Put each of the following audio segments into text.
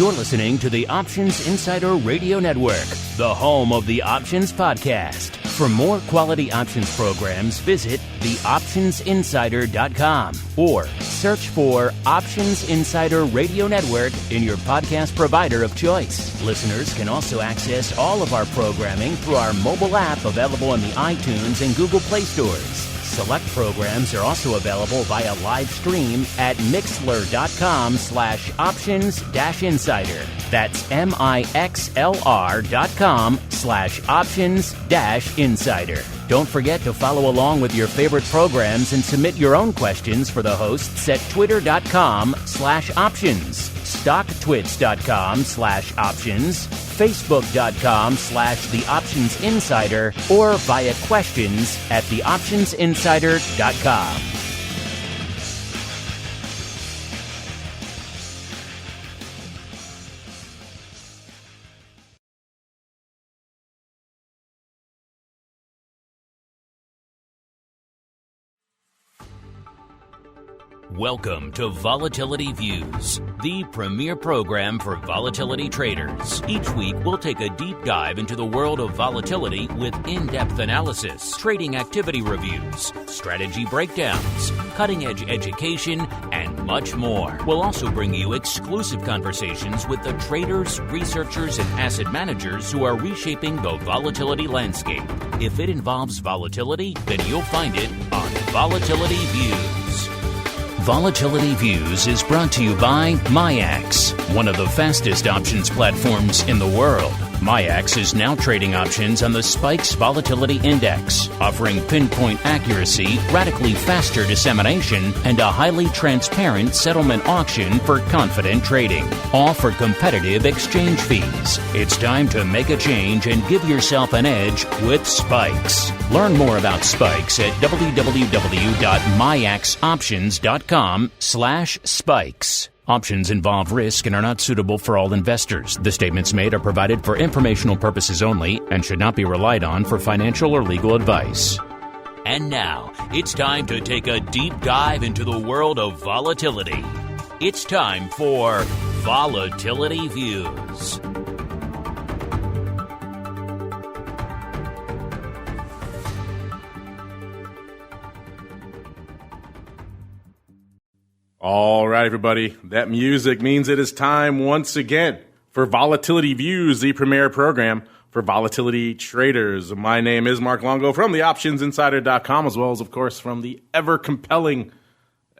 You're listening to the Options Insider Radio Network, the home of the Options Podcast. For more quality options programs, visit theoptionsinsider.com or search for Options Insider Radio Network in your podcast provider of choice. Listeners can also access all of our programming through our mobile app available in the iTunes and Google Play stores. Select programs are also available via live stream at mixlr.com/options-insider. That's mixlr.com/options-insider. Don't forget to follow along with your favorite programs and submit your own questions for the hosts at twitter.com/options, stocktwits.com/options, facebook.com/theoptionsinsider, or via questions at theoptionsinsider.com. Welcome to Volatility Views, the premier program for volatility traders. Each week, we'll take a deep dive into the world of volatility with in-depth analysis, trading activity reviews, strategy breakdowns, cutting-edge education, and much more. We'll also bring you exclusive conversations with the traders, researchers, and asset managers who are reshaping the volatility landscape. If it involves volatility, then you'll find it on Volatility Views. Volatility Views is brought to you by MIAX, one of the fastest options platforms in the world. MIAX is now trading options on the SPIKES Volatility Index, offering pinpoint accuracy, radically faster dissemination, and a highly transparent settlement auction for confident trading, all for competitive exchange fees. It's time to make a change and give yourself an edge with SPIKES. Learn more about SPIKES at www.miaxoptions.com/spikes. Options involve risk and are not suitable for all investors. The statements made are provided for informational purposes only and should not be relied on for financial or legal advice. And now, it's time to take a deep dive into the world of volatility. It's time for Volatility Views. All right, everybody. That music means it is time once again for Volatility Views, the premier program for volatility traders. My name is Mark Longo from theoptionsinsider.com, as well as, of course, from the ever-compelling,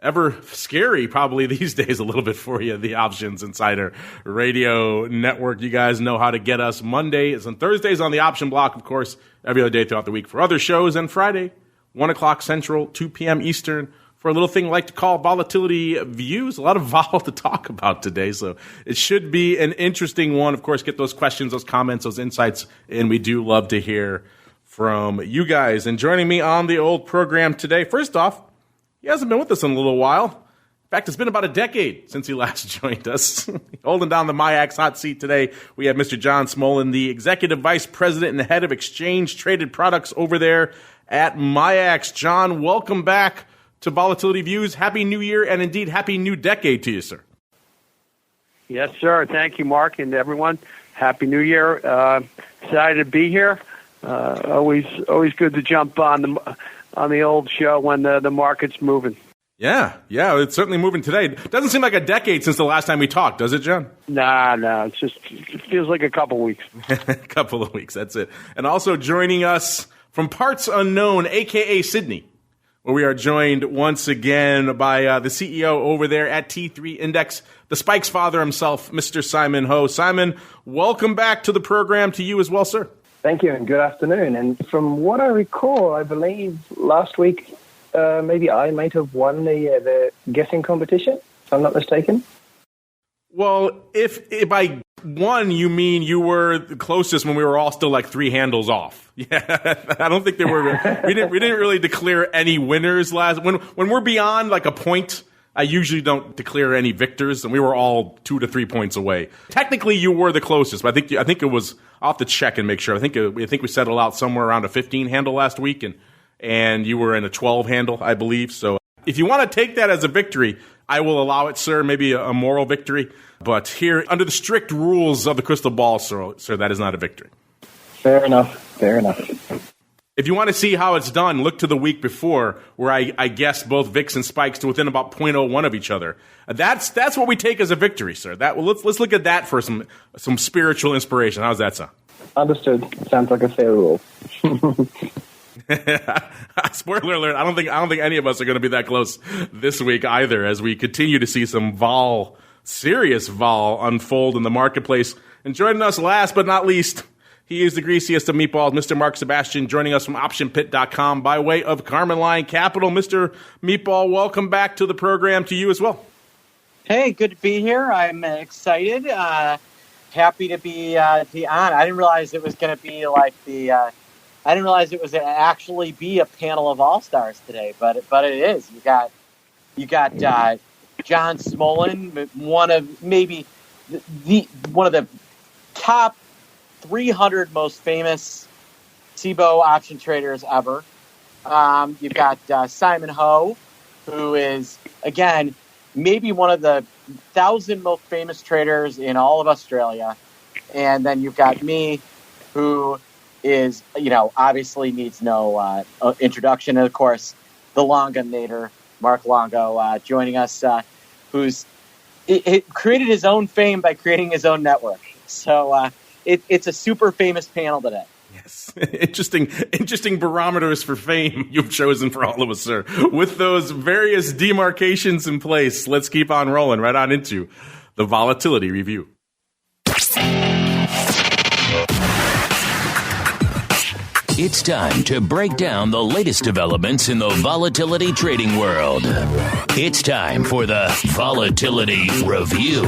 ever-scary, probably these days a little bit for you, the Options Insider Radio Network. You guys know how to get us Mondays and Thursdays on the Option Block, of course, every other day throughout the week for other shows, and Friday, 1 o'clock Central, 2 p.m. Eastern, for a little thing I like to call Volatility Views. A lot of vol to talk about today, so it should be an interesting one. Of course, get those questions, those comments, those insights, and we do love to hear from you guys. And joining me on the old program today, first off, he hasn't been with us in a little while. In fact, it's been about a decade since he last joined us. Holding down the MIAX hot seat today, we have Mr. John SMOLLEN, the Executive Vice President and the Head of Exchange Traded Products over there at MIAX. John, welcome back to Volatility Views. Happy New Year, and indeed, Happy New Decade to you, sir. Yes, sir. Thank you, Mark, and everyone. Happy New Year. Excited to be here. Always good to jump on the old show when the market's moving. Yeah, it's certainly moving today. Doesn't seem like a decade since the last time we talked, does it, John? No. It feels like a couple weeks. A couple of weeks, that's it. And also joining us from parts unknown, a.k.a. Sydney, where we are joined once again by the CEO over there at T3 Index, the Spikes father himself, Mr. Simon Ho. Simon, welcome back to the program, to you as well, sir. Thank you, and good afternoon. And from what I recall, I believe last week, maybe I might have won the guessing competition, if I'm not mistaken. Well, if by one you mean you were the closest when we were all still like 3 handles off. Yeah, I don't think there were. we didn't really declare any winners last. When we're beyond like a point, I usually don't declare any victors, and we were all 2 to 3 points away. Technically, you were the closest, but I think it was. I'll have to check and make sure. I think we settled out somewhere around a 15 handle last week, and you were in a 12 handle, I believe. So if you want to take that as a victory, I will allow it, sir, maybe a moral victory. But here, under the strict rules of the crystal ball, sir, that is not a victory. Fair enough. If you want to see how it's done, look to the week before, where I guessed both VIX and spikes to within about 0.01 of each other. That's what we take as a victory, sir. Let's look at that for some spiritual inspiration. How's that sound? Understood. Sounds like a fair rule. Spoiler alert, I don't think any of us are going to be that close this week either, as we continue to see some serious vol unfold in the marketplace. And joining us last but not least, he is the greasiest of meatballs, Mr. Mark Sebastian, joining us from OptionPit.com by way of Carmen Line Capital. Mr. Meatball, welcome back to the program, to you as well. Hey, good to be here. I'm excited. Happy to be on. I didn't realize it was going to be like I didn't realize it was actually be a panel of all-stars today, but it is. You got John Smollen, one of the top 300 most famous SIBO option traders ever. You've got Simon Ho, who is, again, maybe one of the 1,000 most famous traders in all of Australia. And then you've got me, who is, obviously needs no introduction. And, of course, the Longonator, Mark Longo, joining us, who's created his own fame by creating his own network. So, it's a super famous panel today. Yes. Interesting barometers for fame you've chosen for all of us, sir. With those various demarcations in place, let's keep on rolling right on into the Volatility Review. It's time to break down the latest developments in the volatility trading world. It's time for the Volatility Review.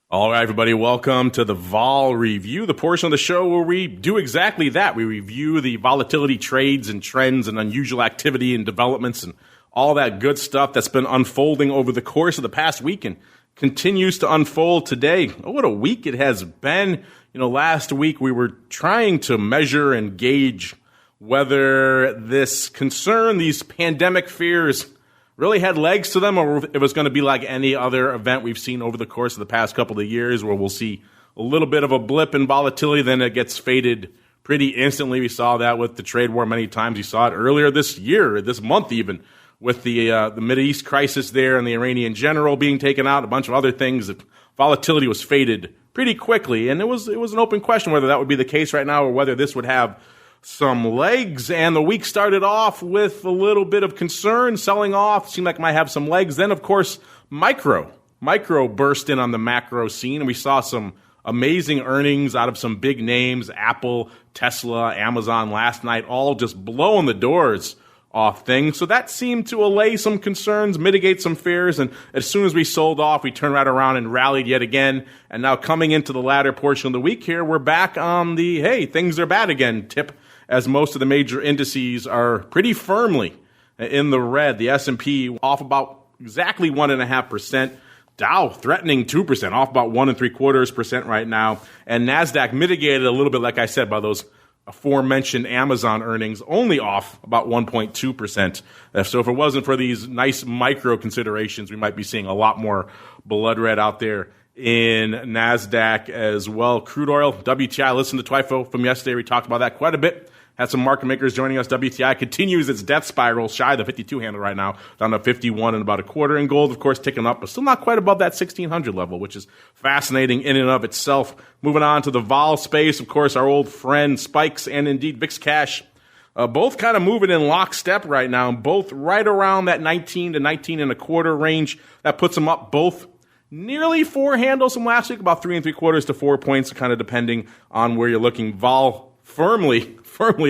All right, everybody, welcome to the Vol Review, the portion of the show where we do exactly that. We review the volatility trades and trends and unusual activity and developments and all that good stuff that's been unfolding over the course of the past week and continues to unfold today. Oh, what a week it has been. Last week we were trying to measure and gauge whether this concern, these pandemic fears, really had legs to them, or if it was going to be like any other event we've seen over the course of the past couple of years, where we'll see a little bit of a blip in volatility, then it gets faded pretty instantly. We saw that with the trade war many times. We saw it earlier this year, this month even, with the Mideast crisis there and the Iranian general being taken out, a bunch of other things. That volatility was faded pretty quickly, and it was an open question whether that would be the case right now or whether this would have some legs. And the week started off with a little bit of concern, selling off, seemed like it might have some legs. Then, of course, micro burst in on the macro scene, and we saw some amazing earnings out of some big names, Apple, Tesla, Amazon last night, all just blowing the doors off things. So that seemed to allay some concerns, mitigate some fears, and as soon as we sold off, we turned right around and rallied yet again. And now coming into the latter portion of the week here, we're back on the, hey, things are bad again tip, as most of the major indices are pretty firmly in the red. The S&P off about exactly 1.5%. Dow threatening 2%, off about 1.75% right now. And NASDAQ mitigated a little bit, like I said, by those aforementioned Amazon earnings, only off about 1.2%. So if it wasn't for these nice micro considerations, we might be seeing a lot more blood red out there in NASDAQ as well. Crude oil, WTI, listen to Twifo from yesterday. We talked about that quite a bit. Had some market makers joining us. WTI continues its death spiral, shy of the 52 handle right now, down to 51 and about a quarter. And gold, of course, ticking up, but still not quite above that 1600 level, which is fascinating in and of itself. Moving on to the vol space, of course, our old friend Spikes and indeed VIX Cash, both kind of moving in lockstep right now, both right around that 19 to 19 and a quarter range. That puts them up both nearly 4 handles from last week, about 3 3/4 to 4 points, kind of depending on where you're looking. Vol firmly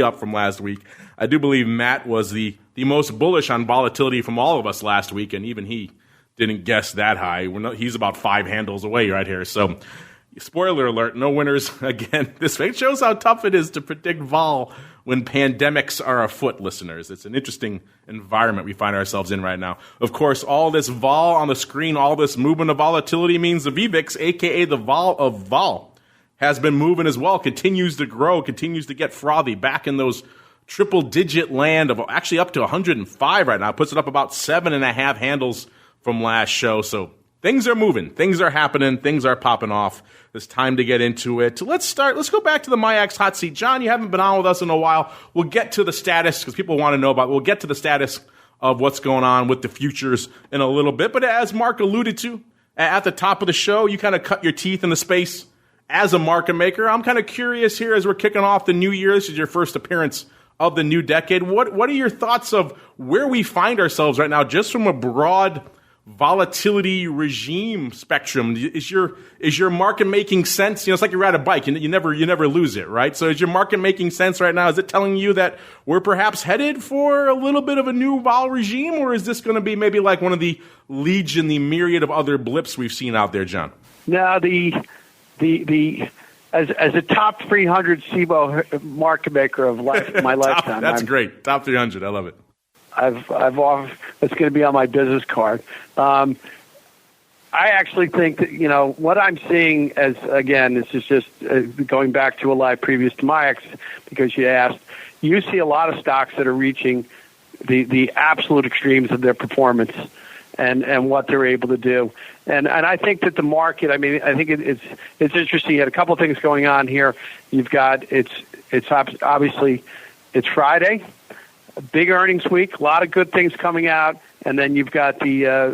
up from last week. I do believe Matt was the most bullish on volatility from all of us last week, and even he didn't guess that high. He's about 5 handles away right here. So, spoiler alert, no winners again. This shows how tough it is to predict vol when pandemics are afoot, listeners. It's an interesting environment we find ourselves in right now. Of course, all this vol on the screen, all this movement of volatility means the VVIX, a.k.a. the vol of vol, has been moving as well, continues to grow, continues to get frothy, back in those triple-digit land of actually up to 105 right now. Puts it up about 7.5 handles from last show. So things are moving. Things are happening. Things are popping off. It's time to get into it. Let's go back to the MIAX hot seat. John, you haven't been on with us in a while. We'll get to the status because people want to know about it. We'll get to the status of what's going on with the futures in a little bit. But as Mark alluded to at the top of the show, you kind of cut your teeth in the space as a market maker. I'm kind of curious here as we're kicking off the new year. This is your first appearance of the new decade. What are your thoughts of where we find ourselves right now, just from a broad volatility regime spectrum? Is your market making sense? It's like you ride a bike, and you never lose it, right? So is your market making sense right now? Is it telling you that we're perhaps headed for a little bit of a new vol regime, or is this going to be maybe like one of the myriad of other blips we've seen out there, John? No, as a top 300 SIBO market maker of my lifetime. That's great. Top 300. I love it. It's going to be on my business card. I actually think that, what I'm seeing as, again, this is just going back to a live previous to MIAX, because you asked, you see a lot of stocks that are reaching the absolute extremes of their performance and what they're able to do. And I think that the market, I think it's interesting. You had a couple of things going on here. You've got, it's obviously, it's Friday, a big earnings week, a lot of good things coming out, and then you've got the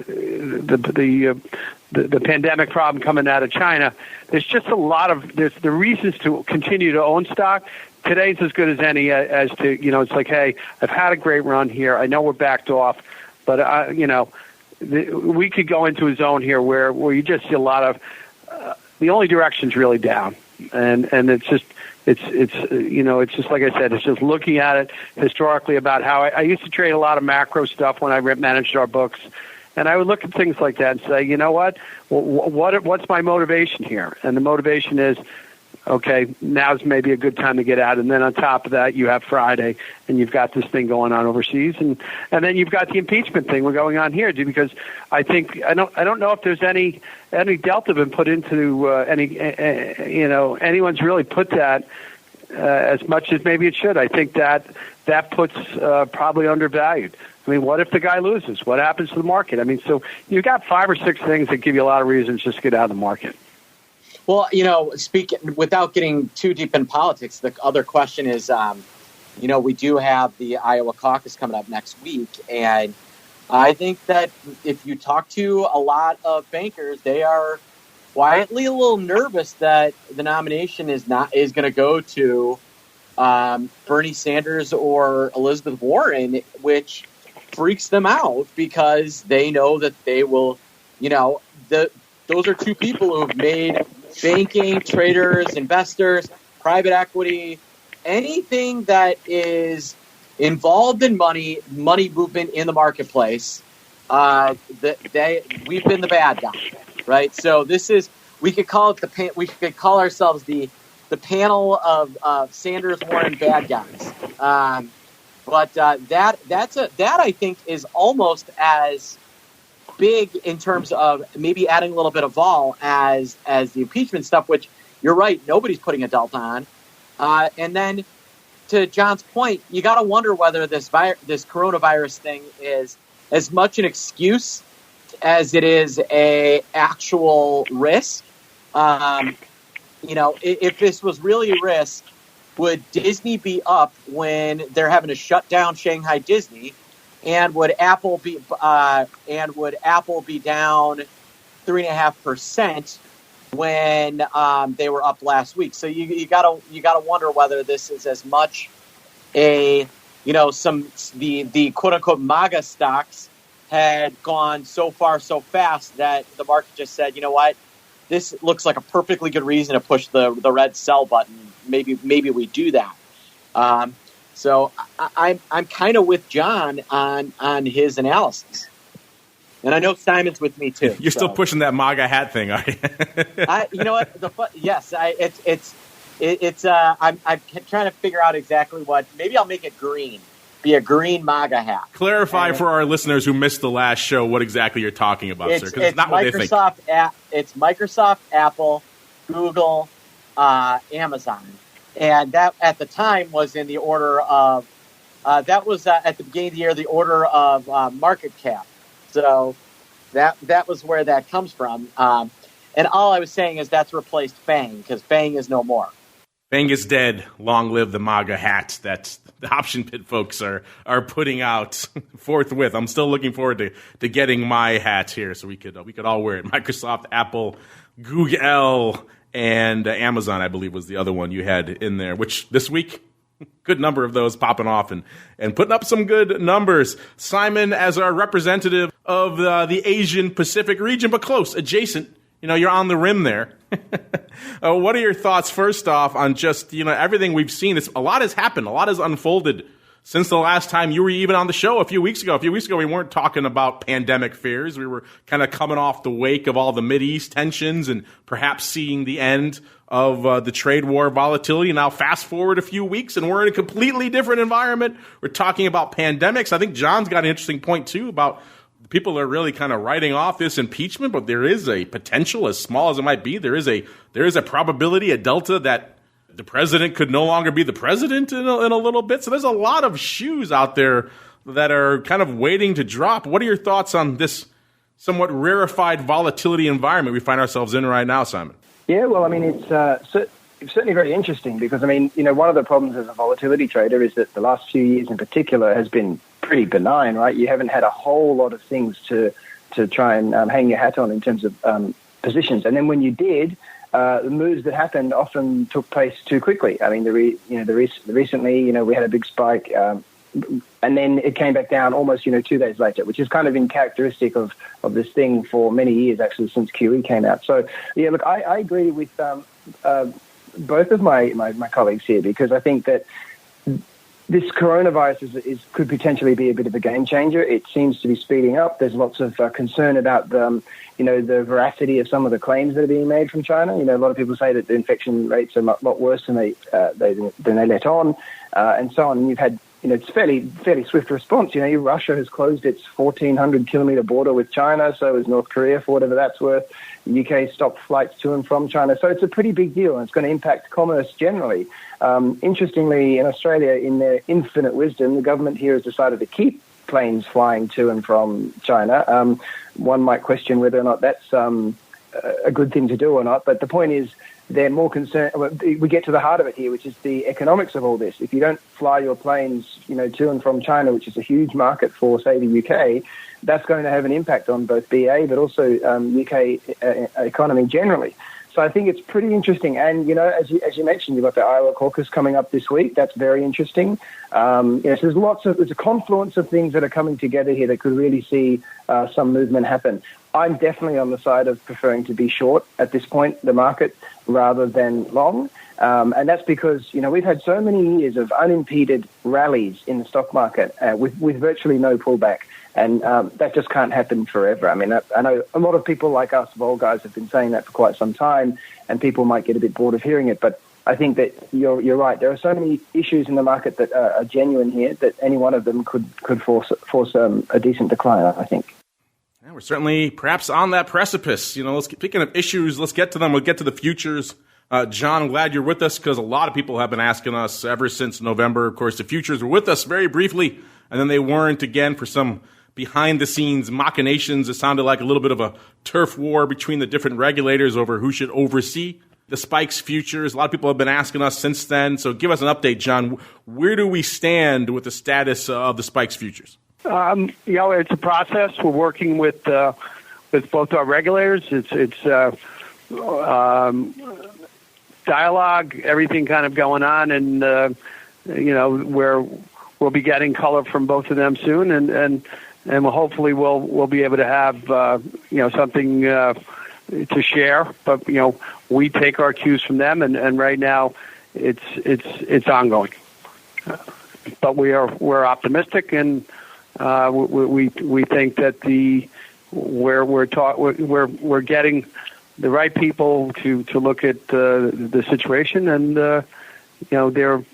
pandemic problem coming out of China. There's just a lot of the reasons to continue to own stock. Today's as good as any as to, it's like, hey, I've had a great run here. I know we're backed off, but we could go into a zone here where you just see a lot of the only direction's really down, and it's just like I said, it's just looking at it historically about how I used to trade a lot of macro stuff when I managed our books, and I would look at things like that and say, you know what, what's my motivation here? And the motivation is, okay, now's maybe a good time to get out. And then on top of that, you have Friday, and you've got this thing going on overseas, and then you've got the impeachment thing we're going on here, because I think I don't know if there's any delta been put into anyone's really put that as much as maybe it should. I think that puts probably undervalued. What if the guy loses? What happens to the market? So you've got 5 or 6 things that give you a lot of reasons just to get out of the market. Well, without getting too deep in politics, the other question is, we do have the Iowa caucus coming up next week, and I think that if you talk to a lot of bankers, they are quietly a little nervous that the nomination is going to go to Bernie Sanders or Elizabeth Warren, which freaks them out because they know that they will, those are two people who have made banking, traders, investors, private equity, anything that is involved in money movement in the marketplace. We've been the bad guy, right? So we could call ourselves the panel of Sanders Warren bad guys. But that I think is almost as big in terms of maybe adding a little bit of vol as the impeachment stuff, which you're right, nobody's putting a delta on. And then to John's point, you got to wonder whether this coronavirus thing is as much an excuse as it is a actual risk. If this was really a risk, would Disney be up when they're having to shut down Shanghai Disney? And would Apple be down 3.5% when they were up last week? So you gotta wonder whether this is as much the quote unquote MAGA stocks had gone so far so fast that the market just said, you know what, this looks like a perfectly good reason to push the red sell button. Maybe we do that. So I'm kind of with John on his analysis, and I know Simon's with me too. You're still pushing that MAGA hat thing, are you? You know what? Yes, I'm trying to figure out exactly what. Maybe I'll make it green. Be a green MAGA hat. Clarify for our listeners who missed the last show what exactly you're talking about, sir, because it's not what they think. It's Microsoft, Apple, Google, Amazon. And that at the time was in the order of, at the beginning of the year, the order of market cap. So that was where that comes from. And all I was saying is that's replaced FANG, because FANG is no more. FANG is dead. Long live the MAGA hat that the Option Pit folks are putting out forthwith. I'm still looking forward to getting my hat here, so we could all wear it. Microsoft, Apple, Google, and Amazon, I believe, was the other one you had in there, which this week, good number of those popping off and putting up some good numbers. Simon, as our representative of the Asian Pacific region, but close, adjacent, you're on the rim there. What are your thoughts, first off, on just, everything we've seen? A lot has happened. A lot has unfolded since the last time you were even on the show a few weeks ago. A few weeks ago, we weren't talking about pandemic fears. We were kind of coming off the wake of all the Mideast tensions and perhaps seeing the end of the trade war volatility. Now, fast forward a few weeks, and we're in a completely different environment. We're talking about pandemics. I think John's got an interesting point, too, about people are really kind of writing off this impeachment, but there is a potential, as small as it might be, there is a probability, a delta, that the president could no longer be the president in a little bit. So there's a lot of shoes out there that are kind of waiting to drop. What are your thoughts on this somewhat rarefied volatility environment we find ourselves in right now, Simon? Yeah, well, I mean, it's certainly very interesting because, one of the problems as a volatility trader is that the last few years in particular has been pretty benign, right? You haven't had a whole lot of things to try and hang your hat on in terms of positions. And then when you did, the moves that happened often took place too quickly. I mean, recently, we had a big spike, and then it came back down almost, 2 days later, which is kind of characteristic of this thing for many years, actually, since QE came out. So, yeah, look, I agree with both of my colleagues here, because I think that this coronavirus could potentially be a bit of a game changer. It seems to be speeding up. There's lots of concern about the veracity of some of the claims that are being made from China. A lot of people say that the infection rates are a lot worse than they let on, and so on. And you've had, it's fairly swift response. Russia has closed its 1,400-kilometer border with China, so is North Korea, for whatever that's worth. The UK stopped flights to and from China. So it's a pretty big deal, and it's going to impact commerce generally. Interestingly, in Australia, in their infinite wisdom, the government here has decided to keep planes flying to and from China. One might question whether or not that's a good thing to do or not, but the point is they're more concerned. We get to the heart of it here, which is the economics of all this. If you don't fly your planes, to and from China, which is a huge market for, say, the UK, that's going to have an impact on both BA, but also UK economy generally. So I think it's pretty interesting. And, as you mentioned, you've got the Iowa caucus coming up this week. That's very interesting. So there's a confluence of things that are coming together here that could really see some movement happen. I'm definitely on the side of preferring to be short at this point, the market, rather than long. And that's because, we've had so many years of unimpeded rallies in the stock market with virtually no pullback. And that just can't happen forever. I mean, I know a lot of people like us, Vol guys, have been saying that for quite some time, and people might get a bit bored of hearing it. But I think that you're right. There are so many issues in the market that are genuine here that any one of them could force a decent decline, I think. Yeah, we're certainly perhaps on that precipice. Speaking of issues, let's get to them. We'll get to the futures. John, I'm glad you're with us because a lot of people have been asking us ever since November. Of course, the futures were with us very briefly, and then they weren't again for some behind-the-scenes machinations. It sounded like a little bit of a turf war between the different regulators over who should oversee the Spikes futures. A lot of people have been asking us since then. So give us an update, John. Where do we stand with the status of the Spikes futures? It's a process. We're working with both our regulators. It's dialogue, everything kind of going on, and we'll be getting color from both of them soon, and hopefully we'll be able to have something to share. But we take our cues from them, and right now it's ongoing. But we're optimistic, and we think that we're getting the right people to look at the situation, and they're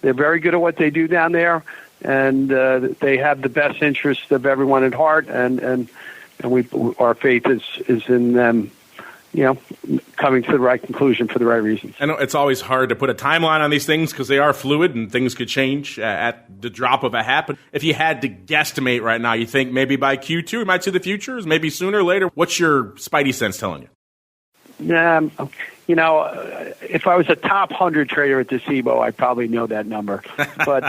very good at what they do down there, and they have the best interests of everyone at heart, and our faith is in them coming to the right conclusion for the right reasons. I know it's always hard to put a timeline on these things because they are fluid and things could change at the drop of a hat. But if you had to guesstimate right now, you think maybe by Q2 we might see the futures, maybe sooner or later? What's your spidey sense telling you? If I was a top 100 trader at the SIBO, I'd probably know that number. But,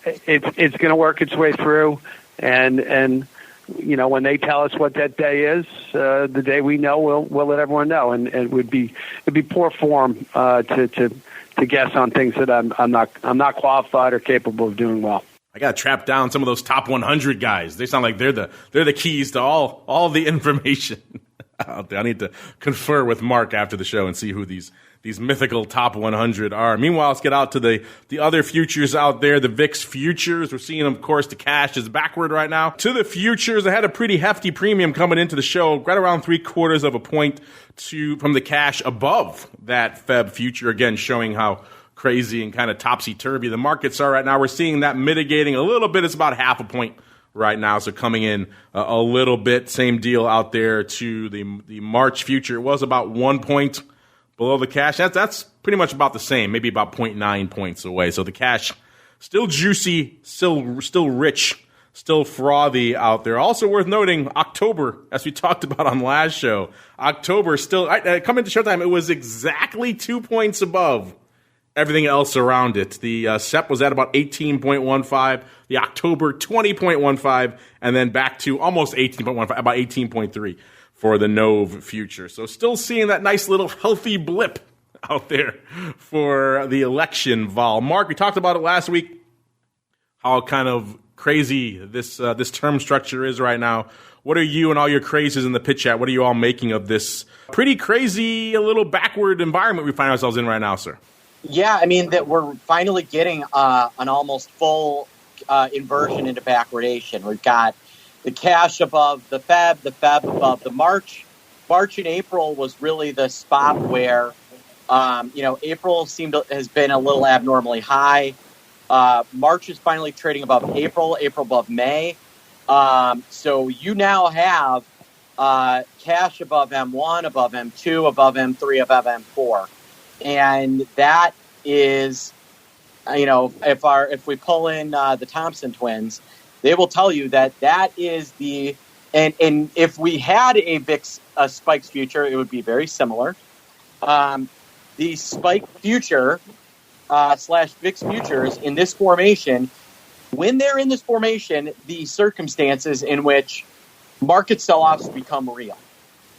it's going to work its way through. And when they tell us what that day is, the day we know, we'll let everyone know. And it'd be poor form to guess on things that I'm not qualified or capable of doing well. I got to trap down some of those top 100 guys. They sound like they're the keys to all the information. I need to confer with Mark after the show and see who these mythical top 100 are. Meanwhile, let's get out to the other futures out there, the VIX futures. We're seeing, of course, the cash is backward right now. To the futures, I had a pretty hefty premium coming into the show, right around 0.75 of a point from the cash above that Feb future, again, showing how crazy and kind of topsy-turvy the markets are right now. We're seeing that mitigating a little bit. It's about 0.5 point right now, so coming in a little bit. Same deal out there to the March future. It was about 1 point below the cash. That's pretty much about the same, maybe about 0.9 points away. So the cash still juicy, still rich, still frothy out there. Also worth noting, October, as we talked about on last show, October still, coming to showtime, it was exactly 2 points above everything else around it. The SEP was at about 18.15, the October 20.15, and then back to almost 18.15, about 18.3 for the NOV future. So still seeing that nice little healthy blip out there for the election vol. Mark, we talked about it last week, how kind of crazy this term structure is right now. What are you and all your crazes in the pitch chat, what are you all making of this pretty crazy, a little backward environment we find ourselves in right now, sir? Yeah, I mean, that we're finally getting an almost full inversion into backwardation. We've got the cash above the Feb above the March. March and April was really the spot where, April has been a little abnormally high. March is finally trading above April above May. So you now have cash above M1, above M2, above M3, above M4. And that is, if we pull in the Thompson twins, they will tell you that is and if we had a VIX spikes future, it would be very similar. The spike future / VIX futures in this formation, when they're in this formation, the circumstances in which market sell-offs become real.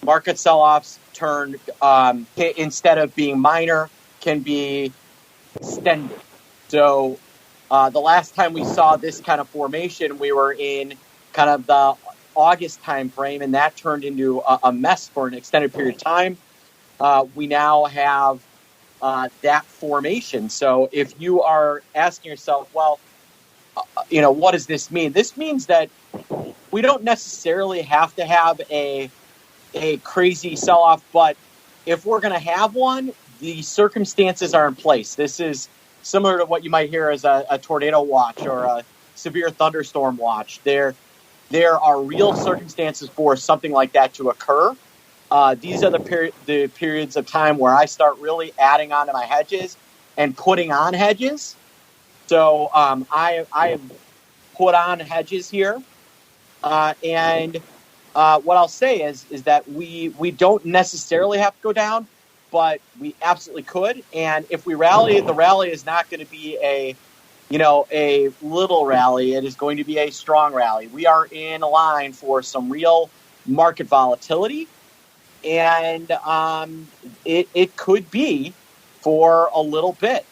Market sell-offs turn, instead of being minor, can be extended. So the last time we saw this kind of formation, we were in kind of the August time frame, and that turned into a mess for an extended period of time. We now have that formation. So if you are asking yourself, well, what does this mean? This means that we don't necessarily have to have a crazy sell-off, but if we're going to have one, the circumstances are in place. This is similar to what you might hear as a tornado watch or a severe thunderstorm watch. There are real circumstances for something like that to occur. These are the periods of time where I start really adding on to my hedges and putting on hedges. So I have put on hedges here, and what I'll say is that we don't necessarily have to go down, but we absolutely could. And if we rally, the rally is not going to be a little rally. It is going to be a strong rally. We are in a line for some real market volatility, and it could be for a little bit.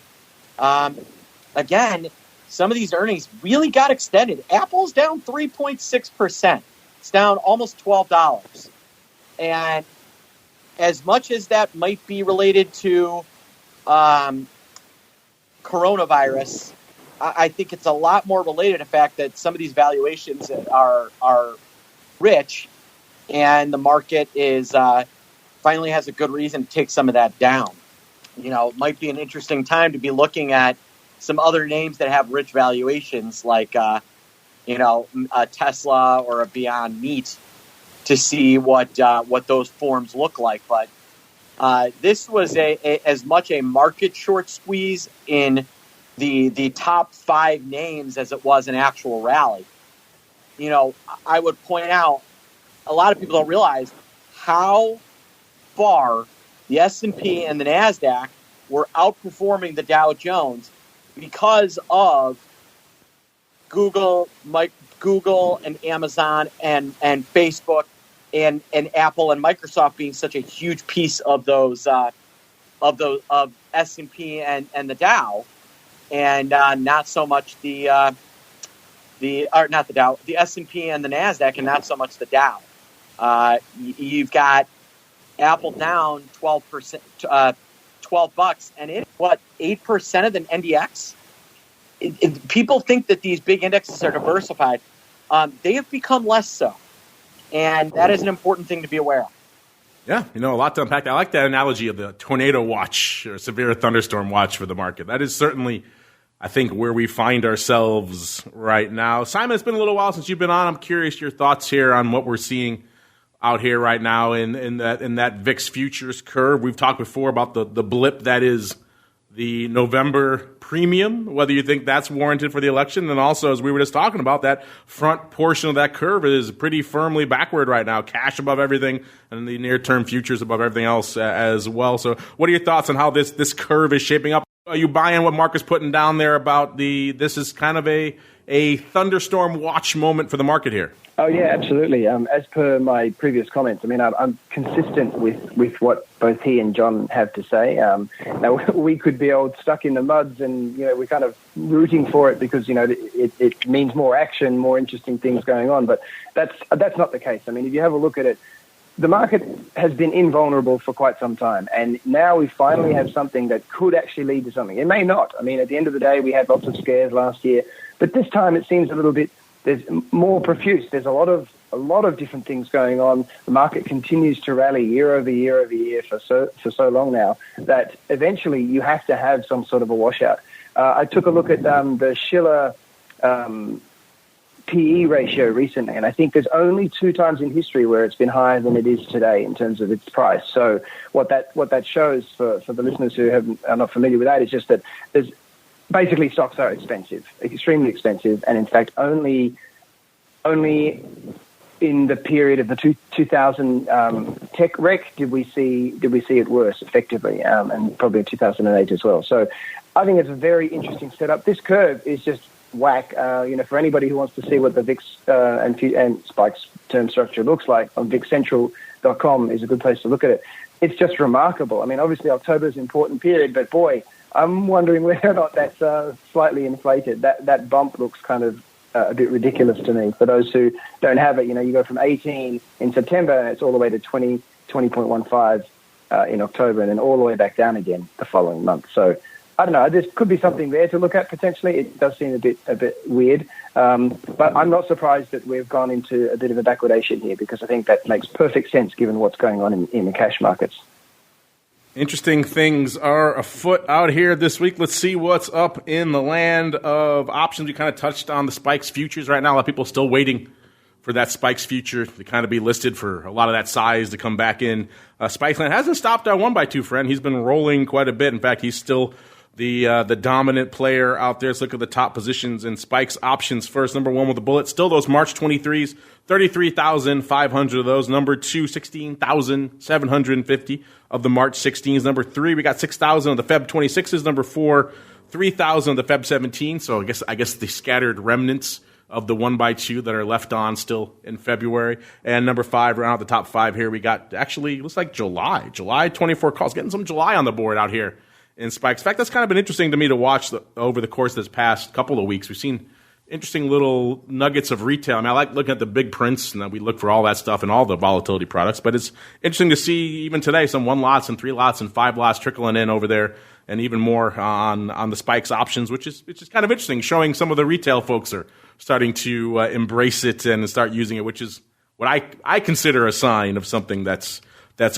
Again, some of these earnings really got extended. Apple's down 3.6%. It's down almost $12. And as much as that might be related to coronavirus, I think it's a lot more related to the fact that some of these valuations are rich, and the market is finally has a good reason to take some of that down. It might be an interesting time to be looking at some other names that have rich valuations, like a Tesla or a Beyond Meat to see what those forms look like. But this was as much a market short squeeze in the top 5 names as it was an actual rally. I would point out, a lot of people don't realize how far the S&P and the NASDAQ were outperforming the Dow Jones because of Google and Amazon and Facebook and Apple and Microsoft being such a huge piece of those of S&P and the Dow, and not so much the S&P and the NASDAQ, and not so much the Dow. You've got Apple down 12%, $12, and it's 8% of the NDX. People think that these big indexes are diversified. They have become less so, and that is an important thing to be aware of. Yeah, a lot to unpack. I like that analogy of the tornado watch or severe thunderstorm watch for the market. That is certainly, I think, where we find ourselves right now. Simon, it's been a little while since you've been on. I'm curious your thoughts here on what we're seeing out here right now in that VIX futures curve. We've talked before about the blip that is the November premium, whether you think that's warranted for the election. And also, as we were just talking about, that front portion of that curve is pretty firmly backward right now. Cash above everything, and the near-term futures above everything else as well. So what are your thoughts on how this curve is shaping up? Are you buying what Mark is putting down there about this is kind of a thunderstorm watch moment for the market here? Oh, yeah, absolutely. As per my previous comments, I'm consistent with what both he and John have to say. Now, we could be old stuck in the muds and, we're kind of rooting for it because, it means more action, more interesting things going on. But that's not the case. If you have a look at it, the market has been invulnerable for quite some time. And now we finally have something that could actually lead to something. It may not. At the end of the day, we had lots of scares last year. But this time it seems a little bit, there's more profuse. There's a lot of different things going on. The market continues to rally year over year over year for so long now that eventually you have to have some sort of a washout. I took a look at the Schiller PE ratio recently, and I think there's only 2 times in history where it's been higher than it is today in terms of its price. So what that shows for the listeners who are not familiar with that is just that there's basically stocks are expensive, extremely expensive, and in fact only in the period of the 2000 tech wreck did we see it worse effectively, and probably in 2008 as well. So I think it's a very interesting setup. This curve is just whack. For anybody who wants to see what the VIX and Spike's term structure looks like, on VIXCentral.com is a good place to look at it. It's just remarkable. Obviously October is an important period, but boy, I'm wondering whether or not that's slightly inflated. That bump looks kind of a bit ridiculous to me. For those who don't have it, you go from 18 in September and it's all the way to 20.15 in October, and then all the way back down again the following month. So I don't know. There could be something there to look at potentially. It does seem a bit weird, but I'm not surprised that we've gone into a bit of a backwardation here because I think that makes perfect sense given what's going on in the cash markets. Interesting things are afoot out here this week. Let's see what's up in the land of options. We kind of touched on the Spikes futures right now. A lot of people still waiting for that Spikes future to kind of be listed for a lot of that size to come back in. Spikes land hasn't stopped our 1x2 friend. He's been rolling quite a bit. In fact, he's still the dominant player out there. Let's look at the top positions in Spikes options first. Number 1 with a bullet. Still those March 23s, 33,500 of those. Number 2, 16,750 of the March 16s. Number 3, we got 6,000 of the Feb 26s. Number 4, 3,000 of the Feb 17. So I guess the scattered remnants of the 1x2 that are left on still in February. And number 5, around the top 5 here, we got actually looks like July 24 calls. Getting some July on the board out here in Spikes. In fact, that's kind of been interesting to me to watch over the course of this past couple of weeks. We've seen interesting little nuggets of retail. I like looking at the big prints, and we look for all that stuff in all the volatility products. But it's interesting to see even today some 1 lots and 3 lots and 5 lots trickling in over there, and even more on the Spikes options, which is kind of interesting, showing some of the retail folks are starting to embrace it and start using it, which is what I consider a sign of something that's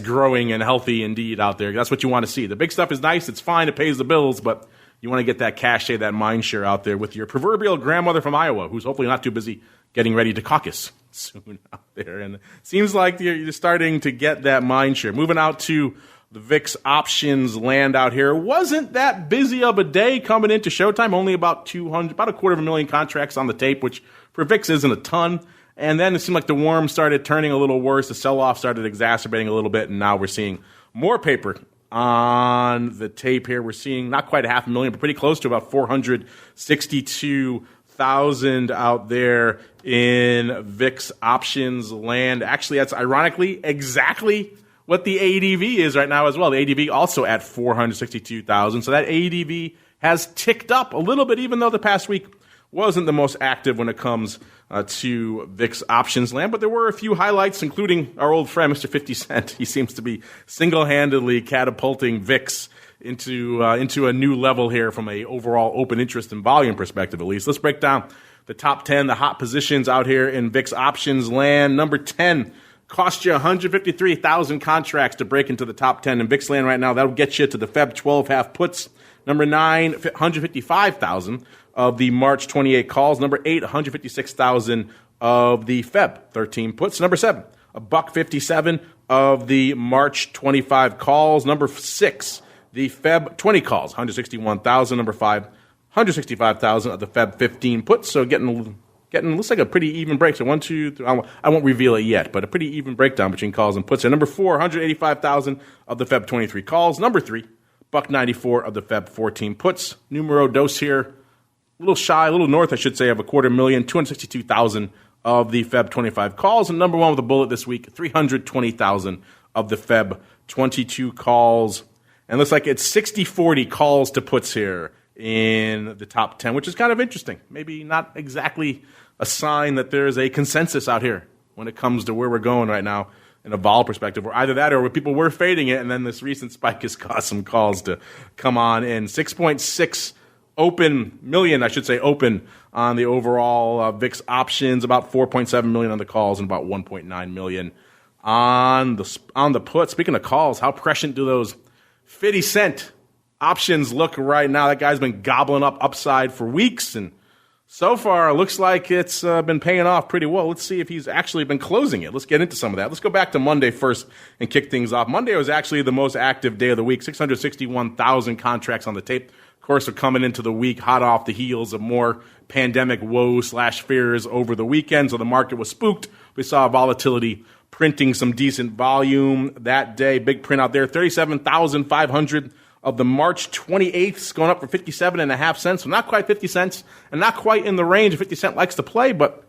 growing and healthy indeed out there. That's what you want to see. The big stuff is nice. It's fine. It pays the bills, but you want to get that cachet, that mind share out there with your proverbial grandmother from Iowa, who's hopefully not too busy getting ready to caucus soon out there. And it seems like you're starting to get that mind share. Moving out to the VIX options land out here. It wasn't that busy of a day coming into showtime, only about a 250,000 contracts on the tape, which for VIX isn't a ton. And then it seemed like the warm started turning a little worse. The sell-off started exacerbating a little bit, and now we're seeing more paper on the tape here. We're seeing not quite 500,000, but pretty close to about 462,000 out there in VIX options land. Actually, that's ironically exactly what the ADV is right now as well. The ADV also at 462,000. So that ADV has ticked up a little bit, even though the past week wasn't the most active when it comes to VIX options land. But there were a few highlights, including our old friend, Mr. 50 Cent. He seems to be single-handedly catapulting VIX into a new level here from a overall open interest and volume perspective, at least. Let's break down the top 10, the hot positions out here in VIX options land. Number 10 cost you 153,000 contracts to break into the top 10 in VIX land right now. That'll get you to the Feb 12 half puts. Number 9, 155,000 of the March 28 calls. Number 8, 156,000 of the Feb 13 puts. Number 7, $1.57 of the March 25 calls. Number 6, the Feb 20 calls, 161,000. Number 5, 165,000 of the Feb 15 puts. So getting looks like a pretty even break. So 1, 2, 3, I won't reveal it yet, but a pretty even breakdown between calls and puts. And number 4, 185,000 of the Feb 23 calls. Number 3, $1.94 of the Feb 14 puts. Numero dos here, a little north, I should say, of 250,000, 262,000 of the Feb 25 calls. And number 1 with a bullet this week, 320,000 of the Feb 22 calls. And looks like it's 60-40 calls to puts here in the top 10, which is kind of interesting. Maybe not exactly a sign that there's a consensus out here when it comes to where we're going right now in a vol perspective, or either that or where people were fading it, and then this recent spike has caused some calls to come on in. 6.6 million open on the overall VIX options, about 4.7 million on the calls, and about 1.9 million on the puts. Speaking of calls, how prescient do those 50 cent options look right now? That guy's been gobbling up upside for weeks, and so far it looks like it's been paying off pretty well. Let's see if he's actually been closing it. Let's get into some of that. Let's go back to Monday first and kick things off. Monday was actually the most active day of the week, 661,000 contracts on the tape. Of course, we're coming into the week hot off the heels of more pandemic woe/fears over the weekend, so the market was spooked. We saw volatility printing some decent volume that day. Big print out there, 37,500 of the March 28th, going up for 57.5 cents. So not quite 50 cents, and not quite in the range of 50 cent likes to play, but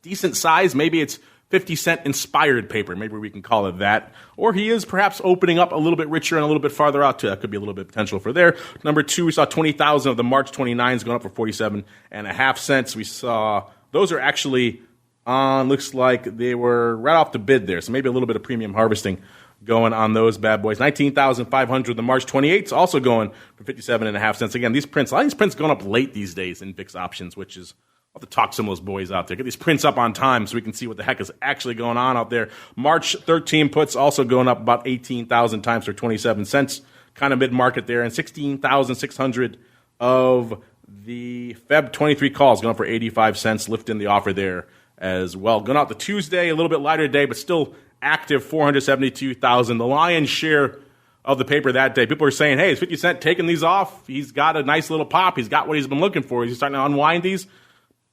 decent size. Maybe it's 50 cent inspired paper. Maybe we can call it that. Or he is perhaps opening up a little bit richer and a little bit farther out too. That could be a little bit potential for there. Number 2, we saw 20,000 of the March 29s going up for 47.5 cents. We saw those are actually on, looks like they were right off the bid there. So maybe a little bit of premium harvesting going on those bad boys. 19,500, the March 28th, also going for 57.5 cents. Again, a lot of these prints going up late these days in VIX options, which is, I'll have to talk to some of those boys out there. Get these prints up on time so we can see what the heck is actually going on out there. March 13 puts also going up about 18,000 times for 27 cents, kind of mid-market there. And 16,600 of the Feb 23 calls going up for 85 cents, lifting the offer there as well. Going out the Tuesday, a little bit lighter day, but still active, 472,000. The lion's share of the paper that day. People are saying, hey, is 50 Cent taking these off? He's got a nice little pop. He's got what he's been looking for. Is he starting to unwind these?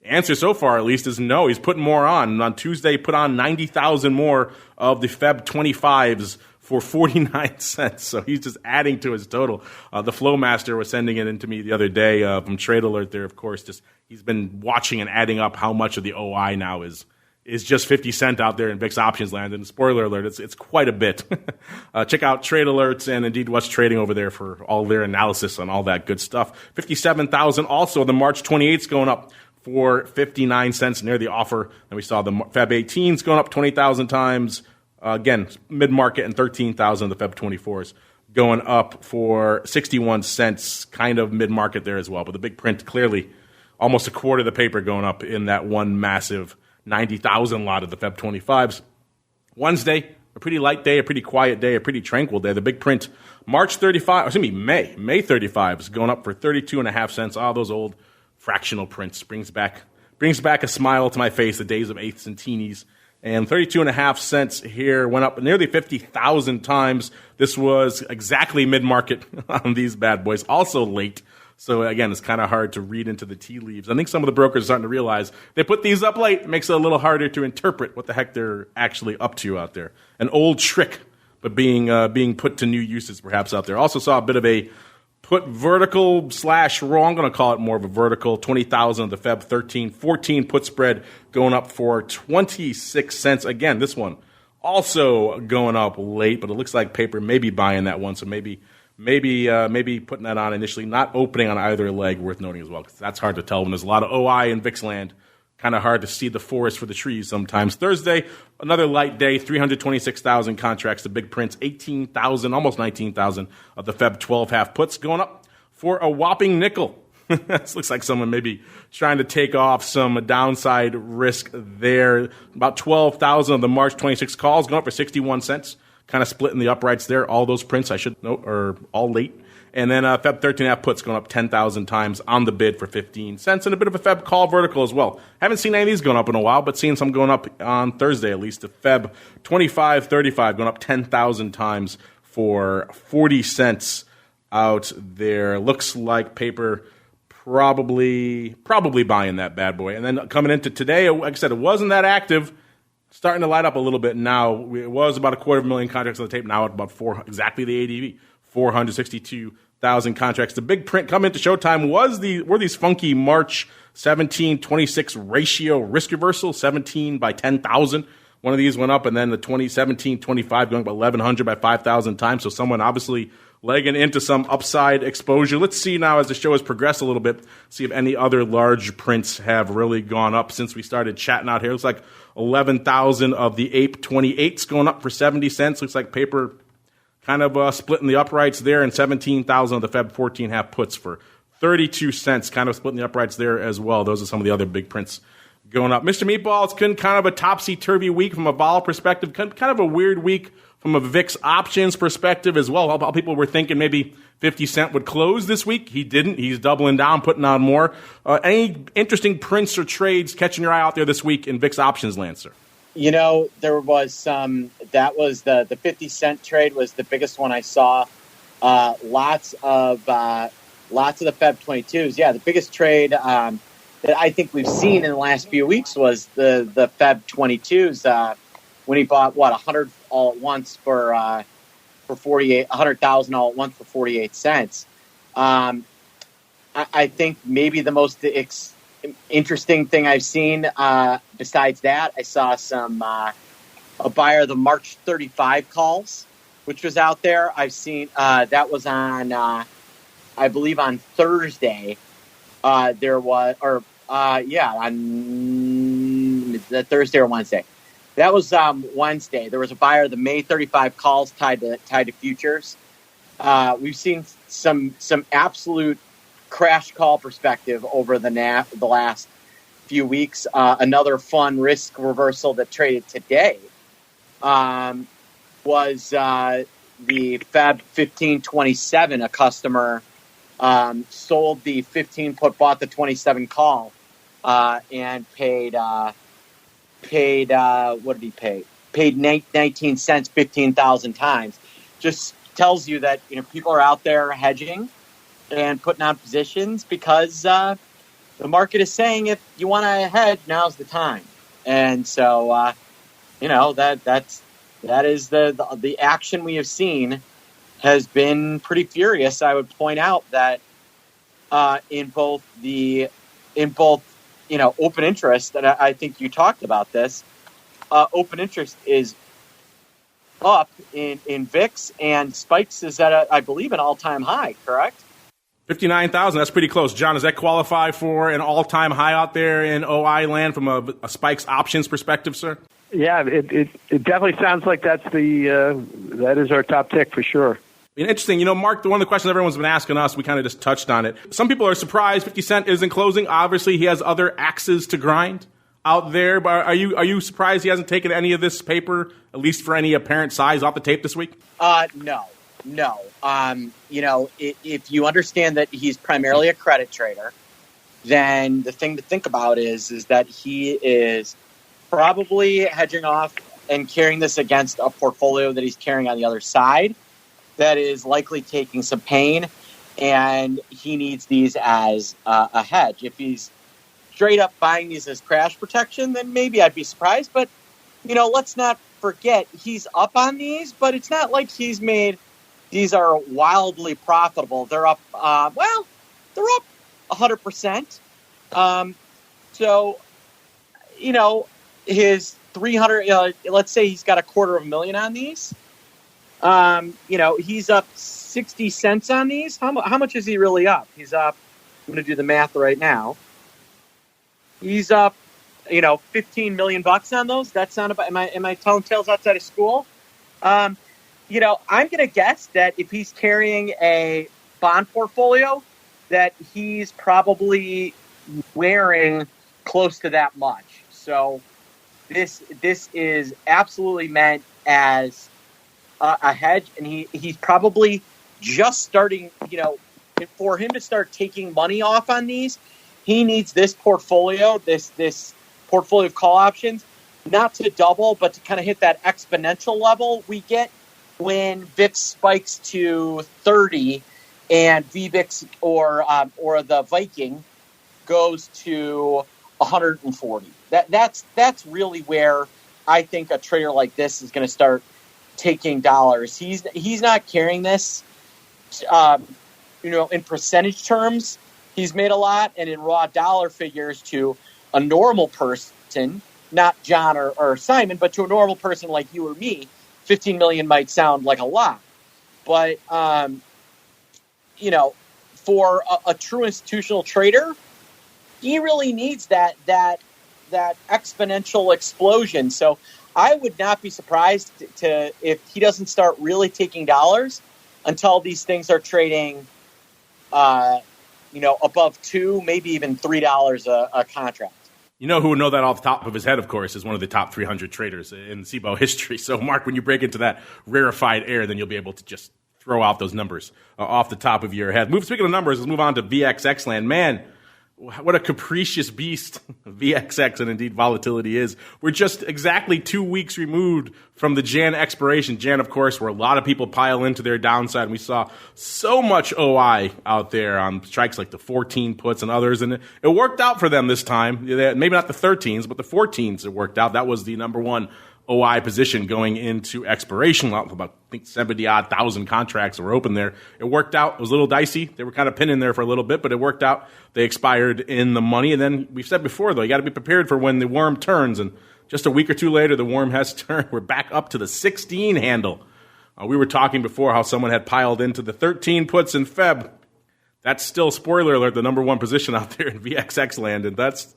The answer so far, at least, is no. He's putting more on. On Tuesday, put on 90,000 more of the Feb 25s for 49 cents. So he's just adding to his total. The Flow Master was sending it in to me the other day from Trade Alert there, of course. Just he's been watching and adding up how much of the OI now is just 50 cent out there in VIX options land. And spoiler alert, it's quite a bit. Check out Trade Alerts and Indeed What's Trading over there for all their analysis on all that good stuff. 57,000 also. The March 28th going up for 59 cents near the offer. And we saw the Feb 18s going up 20,000 times. Again, mid-market, and 13,000 of the Feb 24s going up for 61 cents, kind of mid-market there as well. But the big print, clearly almost a quarter of the paper going up in that one massive 90,000 lot of the Feb 25s. Wednesday, pretty light day, a pretty quiet day, a pretty tranquil day. The big print, May 35 is going up for 32.5 cents. All those old fractional prints brings back a smile to my face, the days of eighths and teenies. And 32.5 cents here went up nearly 50,000 times. This was exactly mid-market on these bad boys. Also late. So, again, it's kind of hard to read into the tea leaves. I think some of the brokers are starting to realize they put these up late. It makes it a little harder to interpret what the heck they're actually up to out there. An old trick, but being put to new uses perhaps out there. Also saw a bit of a put vertical / wrong. I'm going to call it more of a vertical. 20,000 of the Feb 14 put spread going up for 26 cents. Again, this one also going up late, but it looks like paper may be buying that one. So maybe putting that on initially, not opening on either leg, worth noting as well, because that's hard to tell when there's a lot of OI in VIX land. Kind of hard to see the forest for the trees sometimes. Thursday, another light day, 326,000 contracts. The big prints, 18,000, almost 19,000 of the Feb 12 half puts going up for a whopping nickel. This looks like someone maybe trying to take off some downside risk there. About 12,000 of the March 26 calls going up for 61 cents. Kind of splitting the uprights there. All those prints, I should note, are all late. And then Feb 13.5 puts going up 10,000 times on the bid for 15 cents. And a bit of a Feb call vertical as well. Haven't seen any of these going up in a while, but seeing some going up on Thursday at least. The Feb 25.35 going up 10,000 times for 40 cents out there. Looks like paper probably buying that bad boy. And then coming into today, like I said, it wasn't that active. Starting to light up a little bit now. It was about 250,000 contracts on the tape. Now at about exactly the ADV. 462,000 contracts. The big print coming into Showtime were these funky March 17-26 ratio risk reversal, 17 by 10,000. One of these went up, and then the 2017-25 going up 1,100 by 5,000 times. So someone obviously legging into some upside exposure. Let's see now as the show has progressed a little bit, see if any other large prints have really gone up since we started chatting out here. Looks like 11,000 of the APE 28s going up for 70 cents. Looks like paper kind of splitting the uprights there, and 17,000 of the Feb 14 half puts for 32 cents, kind of splitting the uprights there as well. Those are some of the other big prints going up. Mr. Meatball, it's been kind of a topsy-turvy week from a vol perspective, kind of a weird week from a VIX options perspective as well. How people were thinking maybe 50 Cent would close this week. He didn't. He's doubling down, putting on more. Any interesting prints or trades catching your eye out there this week in VIX options land, sir? You know, there was that was the 50 Cent trade was the biggest one I saw. Lots of the Feb 22s. Yeah, the biggest trade that I think we've seen in the last few weeks was the Feb 22s when he bought 100 all at once for 100,000 all at once for 48 cents. I think maybe the most interesting thing I've seen besides that, I saw a buyer of the March 35 calls, which was out there. I've seen that was on I believe on Thursday. There was on the Thursday or Wednesday. That was Wednesday. There was a buyer of the May 35 calls tied to futures. We've seen some absolute crash call perspective over the last few weeks. Another fun risk reversal that traded today was the Feb 15.27. A customer sold the 15 put, bought the 27 call, and paid what did he pay? Paid 19 cents 15,000 times. Just tells you that people are out there hedging and putting on positions because the market is saying if you want to hedge, now's the time. And so that is the action we have seen has been pretty furious. I would point out that in both open interest, and I think you talked about this, open interest is up in VIX, and spikes is at, I believe, an all-time high, correct? 59,000, that's pretty close. John, does that qualify for an all-time high out there in OI land from a spikes options perspective, sir? Yeah, it definitely sounds like that is our top tick for sure. Interesting. Mark, one of the questions everyone's been asking us, we kind of just touched on it. Some people are surprised 50 Cent isn't closing. Obviously, he has other axes to grind. out there. But are you surprised he hasn't taken any of this paper, at least for any apparent size, off the tape this week? No. If you understand that he's primarily a credit trader, then the thing to think about is that he is probably hedging off and carrying this against a portfolio that he's carrying on the other side that is likely taking some pain, and he needs these as a hedge. If he's straight up buying these as crash protection, then maybe I'd be surprised. But, let's not forget he's up on these, but it's not like he's made these are wildly profitable. They're up, they're up 100%. His 300, let's say he's got $250,000 on these. He's up 60 cents on these. How much is he really up? He's up, I'm going to do the math right now. He's up, $15 million on those. That's not about, am I telling tales outside of school? I'm going to guess that if he's carrying a bond portfolio, that he's probably wearing close to that much. So this is absolutely meant as a hedge, and he's probably just starting, for him to start taking money off on these, he needs this portfolio, this portfolio of call options, not to double, but to kind of hit that exponential level we get when VIX spikes to 30 and VVIX or the Viking goes to 140. That's really where I think a trader like this is going to start taking dollars. He's not carrying this, in percentage terms. He's made a lot, and in raw dollar figures to a normal person, not John or Simon, but to a normal person like you or me, 15 million might sound like a lot. But, for a true institutional trader, he really needs that exponential explosion. So I would not be surprised if he doesn't start really taking dollars until these things are trading, above $2, maybe even $3 a contract. Who would know that off the top of his head, of course, is one of the top 300 traders in SIBO history. So, Mark, when you break into that rarefied air, then you'll be able to just throw out those numbers off the top of your head. Speaking of numbers, let's move on to VXX land. Man, what a capricious beast VXX and indeed volatility is. We're just exactly 2 weeks removed from the Jan expiration. Jan, of course, where a lot of people pile into their downside. And we saw so much OI out there on strikes like the 14 puts and others. And it worked out for them this time. Maybe not the 13s, but the 14s it worked out. That was the number one OI position going into expiration. About, I think, 70-odd thousand contracts were open there. It worked out. It was a little dicey. They were kind of pinning there for a little bit, but it worked out. They expired in the money. And then we've said before, though, you got to be prepared for when the worm turns. And just a week or two later, the worm has turned. We're back up to the 16 handle. We were talking before how someone had piled into the 13 puts in Feb. That's still, spoiler alert, the number one position out there in VXX land. And that's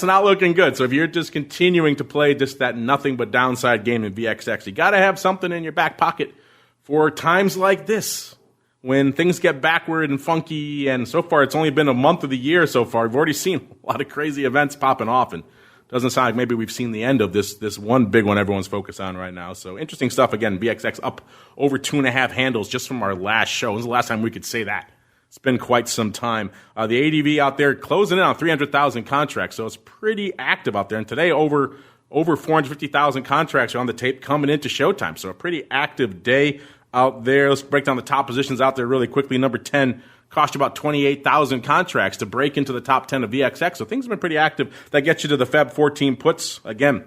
not looking good. So if you're just continuing to play just that nothing but downside game in VXX, you got to have something in your back pocket for times like this when things get backward and funky. And so far, it's only been a month of the year so far. We've already seen a lot of crazy events popping off, and it doesn't sound like maybe we've seen the end of this one big one everyone's focused on right now. So interesting stuff. Again, VXX up over 2.5 handles just from our last show. When was the last time we could say that? It's been quite some time. The ADV out there closing in on 300,000 contracts, so it's pretty active out there. And today, over 450,000 contracts are on the tape coming into showtime, so a pretty active day out there. Let's break down the top positions out there really quickly. Number 10 cost you about 28,000 contracts to break into the top 10 of VXX, so things have been pretty active. That gets you to the Feb 14 puts. Again,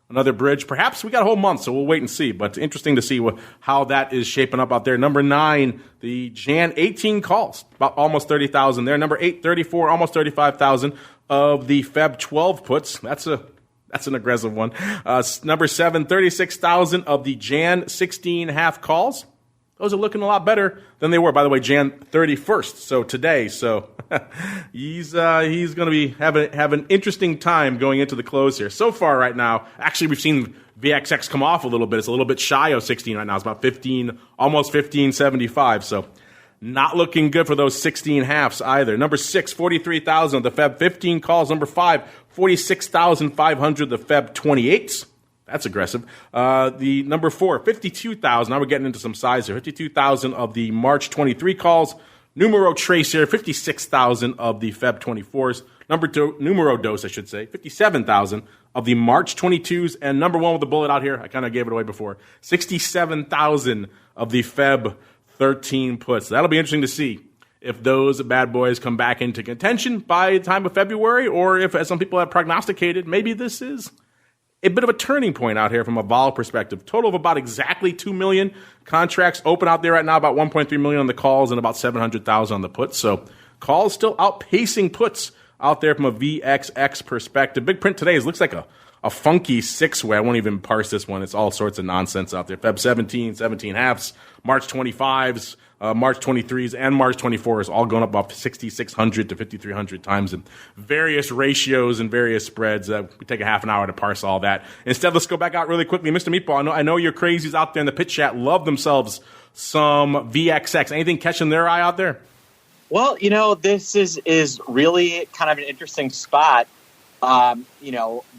another bridge. Perhaps we got a whole month, so we'll wait and see. But interesting to see how that is shaping up out there. Number 9, the Jan 18 calls, about almost 30,000 there. Number 8, 34, almost 35,000 of the Feb 12 puts. That's an aggressive one. Number 7, 36,000 of the Jan 16 half calls. Those are looking a lot better than they were, by the way, Jan 31st, so today. So he's going to be have an interesting time going into the close here. So far right now, actually we've seen VXX come off a little bit. It's a little bit shy of 16 right now. It's about 15, almost 1575. So not looking good for those 16 halves either. Number 6, 43,000 of the Feb 15 calls. Number 5, 46,500 the Feb 28s. That's aggressive. The number 4, 52,000. Now we're getting into some size here. 52,000 of the March 23 calls. Numero trace here, 56,000 of the Feb 24s. Numero dos, I should say, 57,000 of the March 22s. And number 1 with the bullet out here, I kind of gave it away before, 67,000 of the Feb 13 puts. That'll be interesting to see if those bad boys come back into contention by the time of February, or if, as some people have prognosticated, maybe this is a bit of a turning point out here from a vol perspective. Total of about exactly 2 million contracts open out there right now, about 1.3 million on the calls and about 700,000 on the puts. So calls still outpacing puts out there from a VXX perspective. Big print today looks like a funky 6-way. I won't even parse this one. It's all sorts of nonsense out there. Feb 17, 17 halves, March 25s, March 23s, and March 24s, all going up about 6,600 to 5,300 times in various ratios and various spreads. We take a half an hour to parse all that. Instead, let's go back out really quickly. Mr. Meatball, I know your crazies out there in the pitch chat love themselves some VXX. Anything catching their eye out there? Well, this is really kind of an interesting spot.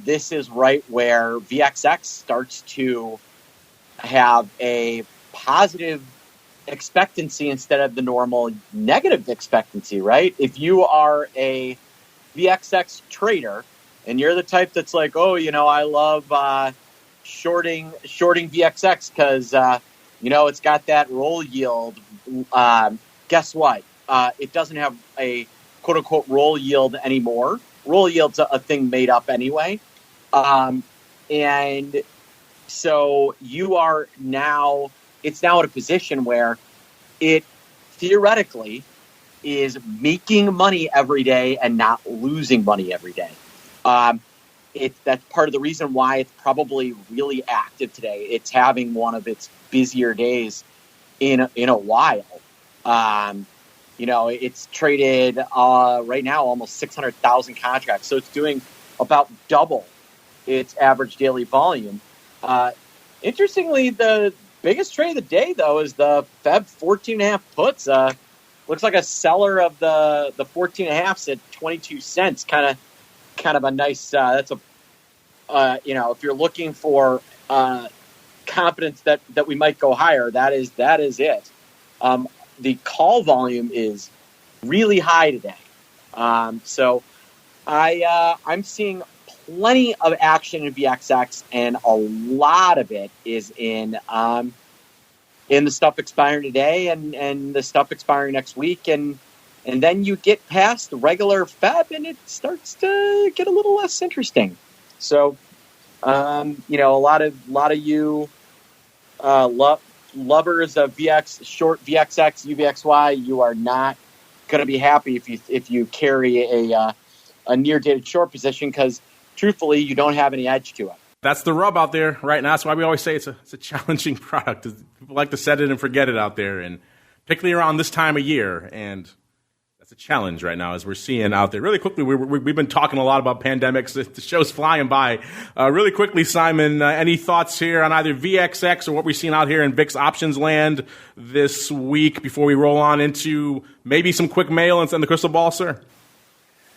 This is right where VXX starts to have a positive expectancy instead of the normal negative expectancy, right? If you are a VXX trader and you're the type that's like, I love shorting VXX because, it's got that roll yield. Guess what? It doesn't have a quote-unquote roll yield anymore. Roll yield's a thing made up anyway. And so it's now at a position where it theoretically is making money every day and not losing money every day. That's part of the reason why it's probably really active today. It's having one of its busier days in a while. It's traded right now almost 600,000 contracts, so it's doing about double its average daily volume. Interestingly, the biggest trade of the day, though, is the Feb 14.5 puts. Looks like a seller of the 14.5s at 22 cents. Kind of a nice. That's a if you're looking for confidence that we might go higher, that is it. The call volume is really high today. So I'm seeing plenty of action in VXX, and a lot of it is in the stuff expiring today and the stuff expiring next week, and then you get past the regular Feb, and it starts to get a little less interesting. So, a lot of you lovers of short VXX, UVXY, you are not going to be happy if you carry a near dated short position, because truthfully, you don't have any edge to it. That's the rub out there right now. That's why we always say it's a challenging product. People like to set it and forget it out there, and particularly around this time of year. And that's a challenge right now, as we're seeing out there. Really quickly, we've been talking a lot about pandemics. The show's flying by. Really quickly, Simon, any thoughts here on either VXX or what we're seeing out here in VIX options land this week before we roll on into maybe some quick mail and send the crystal ball, sir?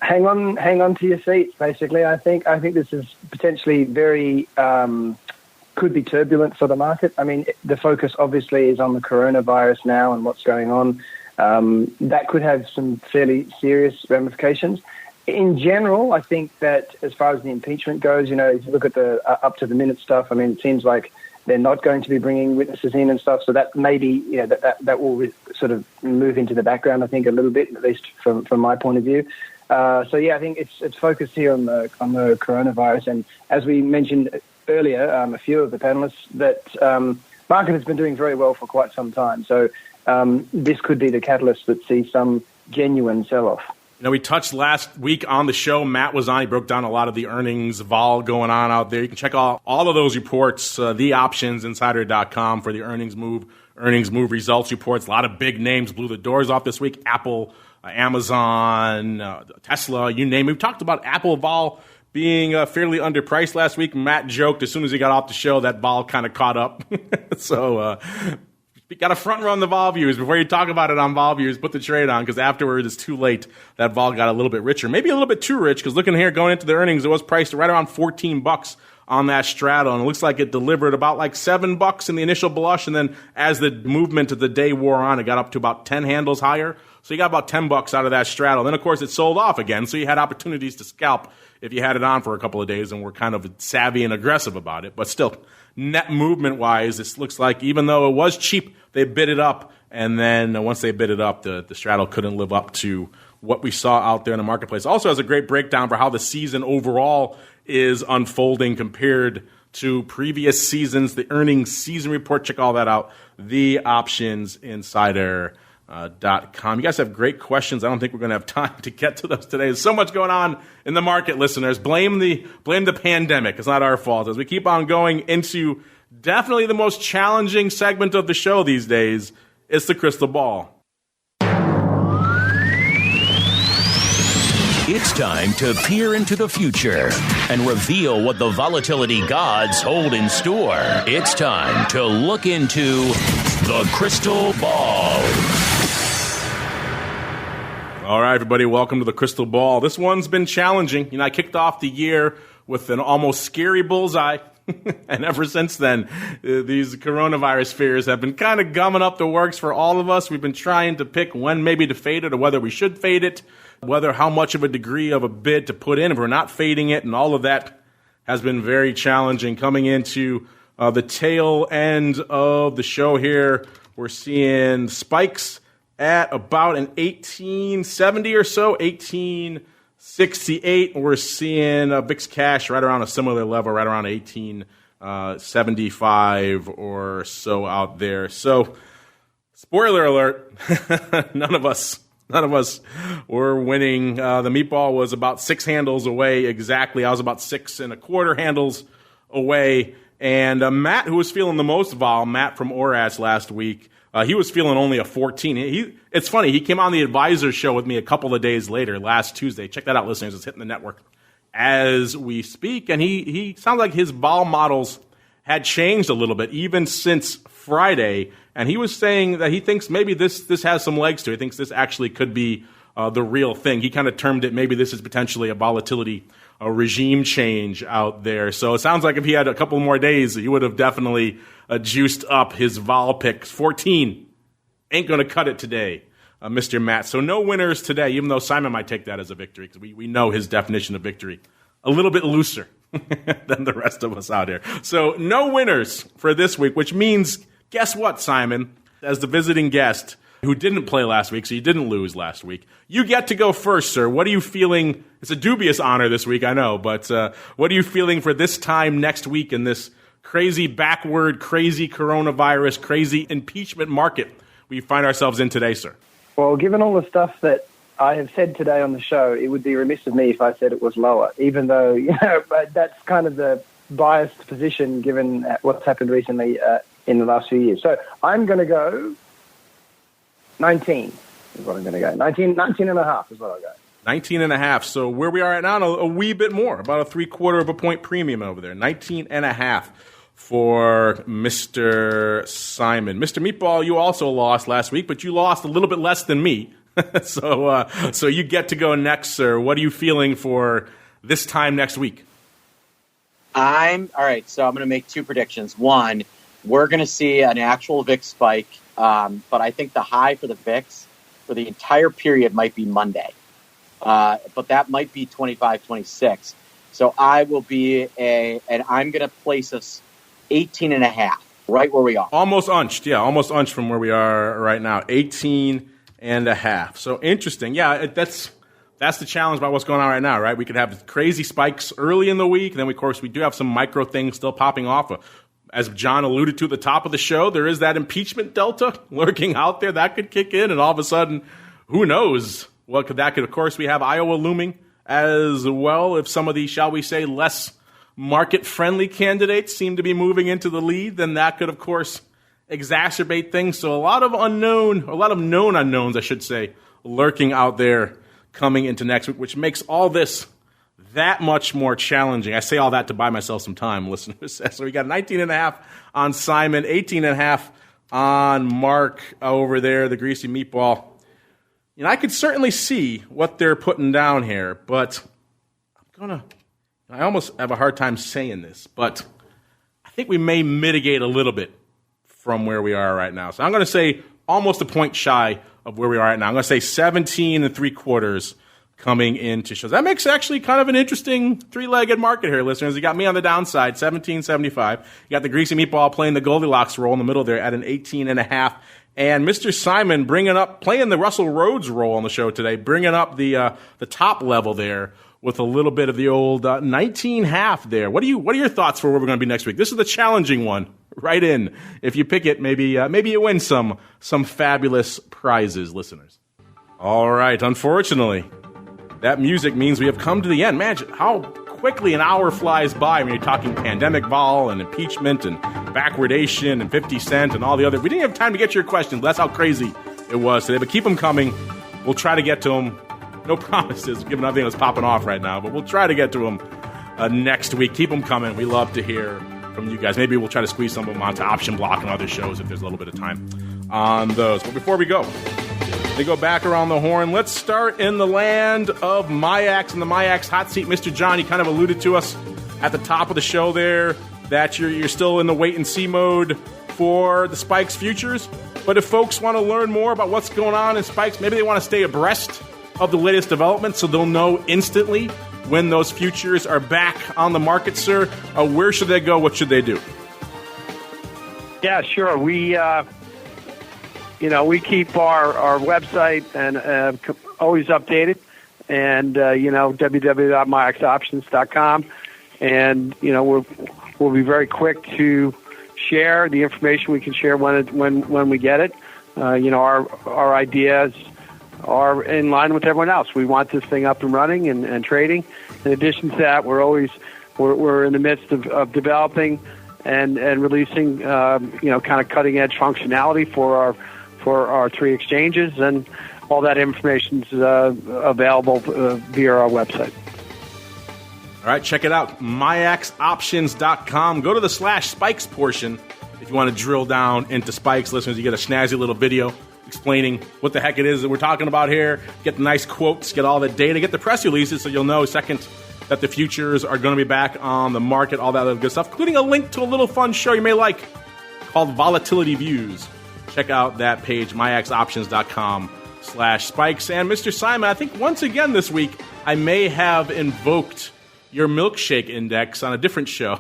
Hang on to your seats, basically. I think this is potentially very could be turbulent for the market. I mean, the focus obviously is on the coronavirus now and what's going on. That could have some fairly serious ramifications. In general, I think that as far as the impeachment goes, if you look at the up to the minute stuff, I mean, it seems like they're not going to be bringing witnesses in and stuff. So that maybe, that will sort of move into the background, I think, a little bit, at least from my point of view. I think it's focused here on the coronavirus, and as we mentioned earlier, a few of the panelists, that market has been doing very well for quite some time. So this could be the catalyst that sees some genuine sell-off. We touched last week on the show. Matt was on. He broke down a lot of the earnings vol going on out there. You can check all of those reports, theoptionsinsider.com, for the earnings move results reports. A lot of big names blew the doors off this week. Apple, Amazon, Tesla, you name it. We talked about Apple vol being fairly underpriced last week. Matt joked as soon as he got off the show that vol kind of caught up. So You got to front run the vol views before you talk about it on vol views. Put the trade on because afterwards it's too late. That vol got a little bit richer, maybe a little bit too rich. Because looking here, going into the earnings, it was priced right around $14 on that straddle, and it looks like it delivered about like $7 in the initial blush, and then as the movement of the day wore on, it got up to about 10 handles higher. So you got about $10 out of that straddle. Then of course it sold off again, so you had opportunities to scalp if you had it on for a couple of days and were kind of savvy and aggressive about it. But still, net movement wise, this looks like even though it was cheap, they bid it up, and then once they bid it up, the straddle couldn't live up to what we saw out there in the marketplace. Also has a great breakdown for how the season overall is unfolding compared to previous seasons. The earnings season report, check all that out. TheOptionsInsider.com. You guys have great questions. I don't think we're going to have time to get to those today. There's so much going on in the market, listeners. Blame the pandemic. It's not our fault. As we keep on going into definitely the most challenging segment of the show these days, it's the crystal ball. It's time to peer into the future and reveal what the volatility gods hold in store. It's time to look into the crystal ball. All right, everybody, welcome to the crystal ball. This one's been challenging. I kicked off the year with an almost scary bullseye. And ever since then, these coronavirus fears have been kind of gumming up the works for all of us. We've been trying to pick when maybe to fade it or whether we should fade it, whether how much of a degree of a bid to put in if we're not fading it, and all of that has been very challenging. Coming into the tail end of the show here, we're seeing spikes at about an 1870 or so, 1868. We're seeing VIX cash right around a similar level, right around 1875 or so out there. So, spoiler alert, none of us were winning. The meatball was about 6 handles away exactly. I was about 6 1/4 handles away. And Matt, who was feeling the most vol, Matt from ORAS last week, he was feeling only a 14. It's funny, he came on the Advisor show with me a couple of days later, last Tuesday. Check that out, listeners. It's hitting the network as we speak. And he sounds like his vol models had changed a little bit, even since Friday. And he was saying that he thinks maybe this has some legs to it. He thinks this actually could be the real thing. He kind of termed it, maybe this is potentially a volatility regime change out there. So it sounds like if he had a couple more days, he would have definitely juiced up his vol picks. 14 ain't going to cut it today, Mr. Matt. So no winners today, even though Simon might take that as a victory, because we know his definition of victory a little bit looser than the rest of us out here. So no winners for this week, which means, guess what, Simon? As the visiting guest who didn't play last week, so you didn't lose last week, you get to go first, sir. What are you feeling? It's a dubious honor this week, I know, but what are you feeling for this time next week in this crazy backward, crazy coronavirus, crazy impeachment market we find ourselves in today, sir? Well, given all the stuff that I have said today on the show, it would be remiss of me if I said it was lower, even though, but that's kind of the biased position given what's happened recently in the last few years. So I'm going to go 19 is what I'm going to go. 19 and a half is what I'll go. 19 and a half. So where we are right now, a wee bit more, about a 3/4 of a point premium over there. 19 and a half for Mr. Simon. Mr. Meatball, you also lost last week, but you lost a little bit less than me. So you get to go next, sir. What are you feeling for this time next week? All right, so I'm going to make 2 predictions. One, we're going to see an actual VIX spike, but I think the high for the VIX for the entire period might be Monday. But that might be 25, 26. So I will be and I'm going to place us 18 and a half, right where we are. Almost unched from where we are right now. 18 and a half. So interesting. Yeah, that's the challenge about what's going on right now, right? We could have crazy spikes early in the week, and then, of course, we do have some micro things still popping off. As John alluded to at the top of the show, there is that impeachment delta lurking out there. That could kick in, and all of a sudden, who knows what that could. Of course, we have Iowa looming as well. If some of these, shall we say, less market-friendly candidates seem to be moving into the lead, then that could, of course, exacerbate things. So a lot of known unknowns, I should say, lurking out there coming into next week, which makes all this that much more challenging. I say all that to buy myself some time, listeners. So we got 19 and a half on Simon, 18 and a half on Mark over there, the Greasy Meatball. I could certainly see what they're putting down here, but I almost have a hard time saying this, but I think we may mitigate a little bit from where we are right now. So I'm going to say almost a point shy of where we are right now. I'm going to say 17 3/4 coming into shows. That makes actually kind of an interesting three-legged market here, listeners. You got me on the downside, 17.75. You got the Greasy Meatball playing the Goldilocks role in the middle there at an 18.5. And Mr. Simon playing the Russell Rhodes role on the show today, bringing up the top level there with a little bit of the old 19.5 there. What are your thoughts for where we're going to be next week? This is the challenging one. Right in. If you pick it, maybe you win some fabulous prizes, listeners. All right. Unfortunately, that music means we have come to the end. Imagine how quickly an hour flies by when you're talking pandemic vol and impeachment and backwardation and 50 Cent and all the other. We didn't have time to get to your questions. That's how crazy it was today. But keep them coming. We'll try to get to them. No promises, given everything that's popping off right now. But we'll try to get to them next week. Keep them coming. We love to hear from you guys. Maybe we'll try to squeeze some of them onto Option Block and other shows if there's a little bit of time on those. But before we go, they go back around the horn. Let's start in the land of MIAX and the MIAX hot seat. Mr. John, you kind of alluded to us at the top of the show there that you're still in the wait-and-see mode for the Spikes futures. But if folks want to learn more about what's going on in Spikes, maybe they want to stay abreast of the latest developments so they'll know instantly when those futures are back on the market, sir. Where should they go? What should they do? Yeah, sure. We keep our website and always updated, and www.miaxoptions.com, and we'll be very quick to share the information we can share when we get it. Our ideas are in line with everyone else. We want this thing up and running and trading. In addition to that, we're in the midst of developing and releasing kind of cutting edge functionality for our three exchanges, and all that information is available via our website. All right, check it out, MIAXoptions.com. Go to the /spikes portion if you want to drill down into Spikes. Listeners, you get a snazzy little video explaining what the heck it is that we're talking about here. Get the nice quotes, get all the data, get the press releases so you'll know second that the futures are going to be back on the market, all that other good stuff, including a link to a little fun show you may like called Volatility Views. Check out that page, MIAXoptions.com/spikes. And Mr. Simon, I think once again this week, I may have invoked your milkshake index on a different show.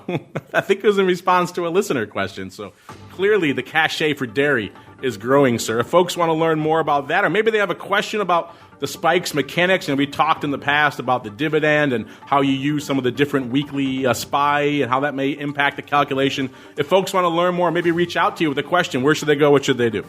I think it was in response to a listener question. So clearly the cachet for dairy is growing, sir. If folks want to learn more about that, or maybe they have a question about the Spikes mechanics, and we talked in the past about the dividend and how you use some of the different weekly SPY and how that may impact the calculation. If folks want to learn more, maybe reach out to you with a question. Where should they go? What should they do?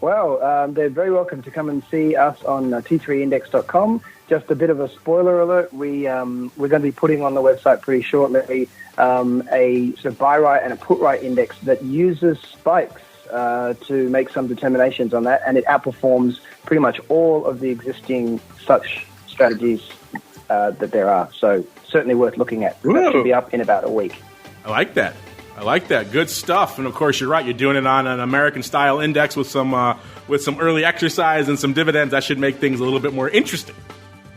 Well, they're very welcome to come and see us on T3index.com. Just a bit of a spoiler alert, we're going to be putting on the website pretty shortly a sort of buy right and a put right index that uses Spikes to make some determinations on that, and it outperforms pretty much all of the existing such strategies that there are. So certainly worth looking at. That should be up in about a week. I like that. Good stuff. And of course, you're right. You're doing it on an American-style index with some early exercise and some dividends. That should make things a little bit more interesting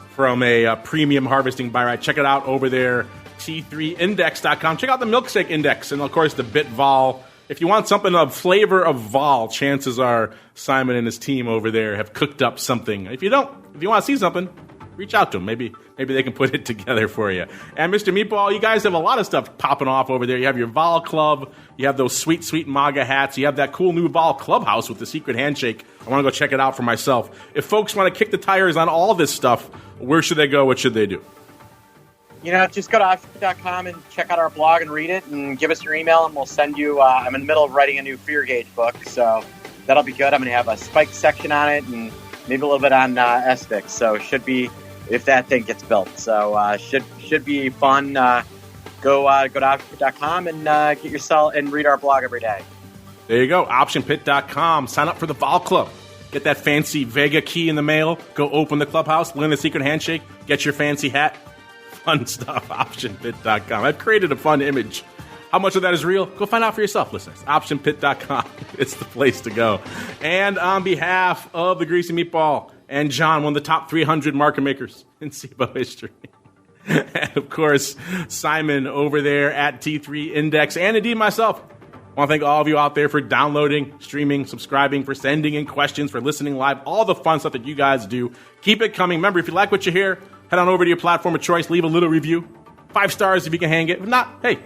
from a premium harvesting buy right. Check it out over there, T3index.com. Check out the milkshake index and, of course, the bit vol. If you want something of flavor of vol, chances are Simon and his team over there have cooked up something. If you want to see something, reach out to them. Maybe they can put it together for you. And Mr. Meatball, you guys have a lot of stuff popping off over there. You have your Vol Club. You have those sweet, sweet MAGA hats. You have that cool new Vol Clubhouse with the secret handshake. I want to go check it out for myself. If folks want to kick the tires on all this stuff, where should they go? What should they do? Just go to options.com and check out our blog and read it, and give us your email, and we'll send you. I'm in the middle of writing a new Fear Gauge book, so that'll be good. I'm going to have a Spike section on it, and maybe a little bit on SVIX. So should be, if that thing gets built. So should be fun. Go to option.com and get yourself and read our blog every day. There you go, optionpit.com. Sign up for the Vol Club. Get that fancy Vega key in the mail. Go open the clubhouse, learn the secret handshake, get your fancy hat. Fun stuff, optionpit.com. I've created a fun image How much of that is real? Go find out for yourself, listeners. OptionPit.com. It's the place to go. And on behalf of the Greasy Meatball and John, one of the top 300 market makers in SIBO history. And, of course, Simon over there at T3 Index, and indeed myself. I want to thank all of you out there for downloading, streaming, subscribing, for sending in questions, for listening live, all the fun stuff that you guys do. Keep it coming. Remember, if you like what you hear, head on over to your platform of choice, leave a little review. 5 stars if you can hang it. If not, hey,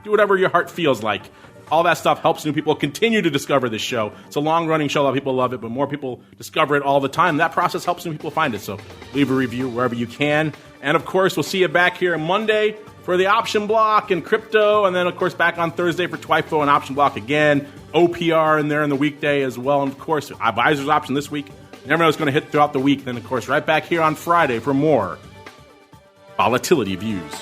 do whatever your heart feels like. All that stuff helps new people continue to discover this show. It's a long-running show. A lot of people love it, but more people discover it all the time. That process helps new people find it. So leave a review wherever you can. And, of course, we'll see you back here on Monday for the option block and crypto. And then, of course, back on Thursday for TWIFO and option block again. OPR in there in the weekday as well. And, of course, advisor's option this week. You never know what's going to hit throughout the week. Then, of course, right back here on Friday for more Volatility Views.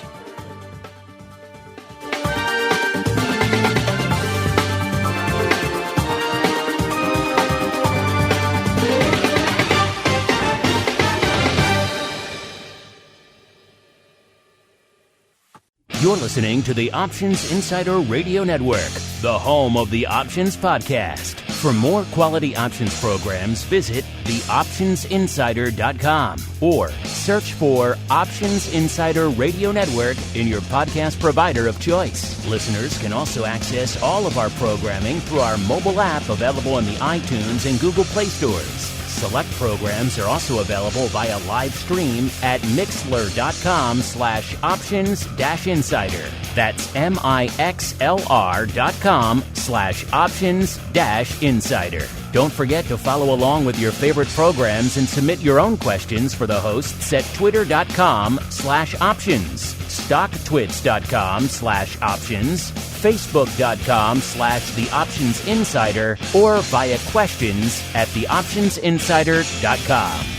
You're listening to the Options Insider Radio Network, the home of the Options Podcast. For more quality options programs, visit theoptionsinsider.com or search for Options Insider Radio Network in your podcast provider of choice. Listeners can also access all of our programming through our mobile app available in the iTunes and Google Play stores. Select programs are also available via live stream at mixlr.com/options-insider. That's mixlr.com/options-insider. Don't forget to follow along with your favorite programs and submit your own questions for the hosts at twitter.com/options, stocktwits.com/options, facebook.com/theoptionsinsider, or via questions at theoptionsinsider.com.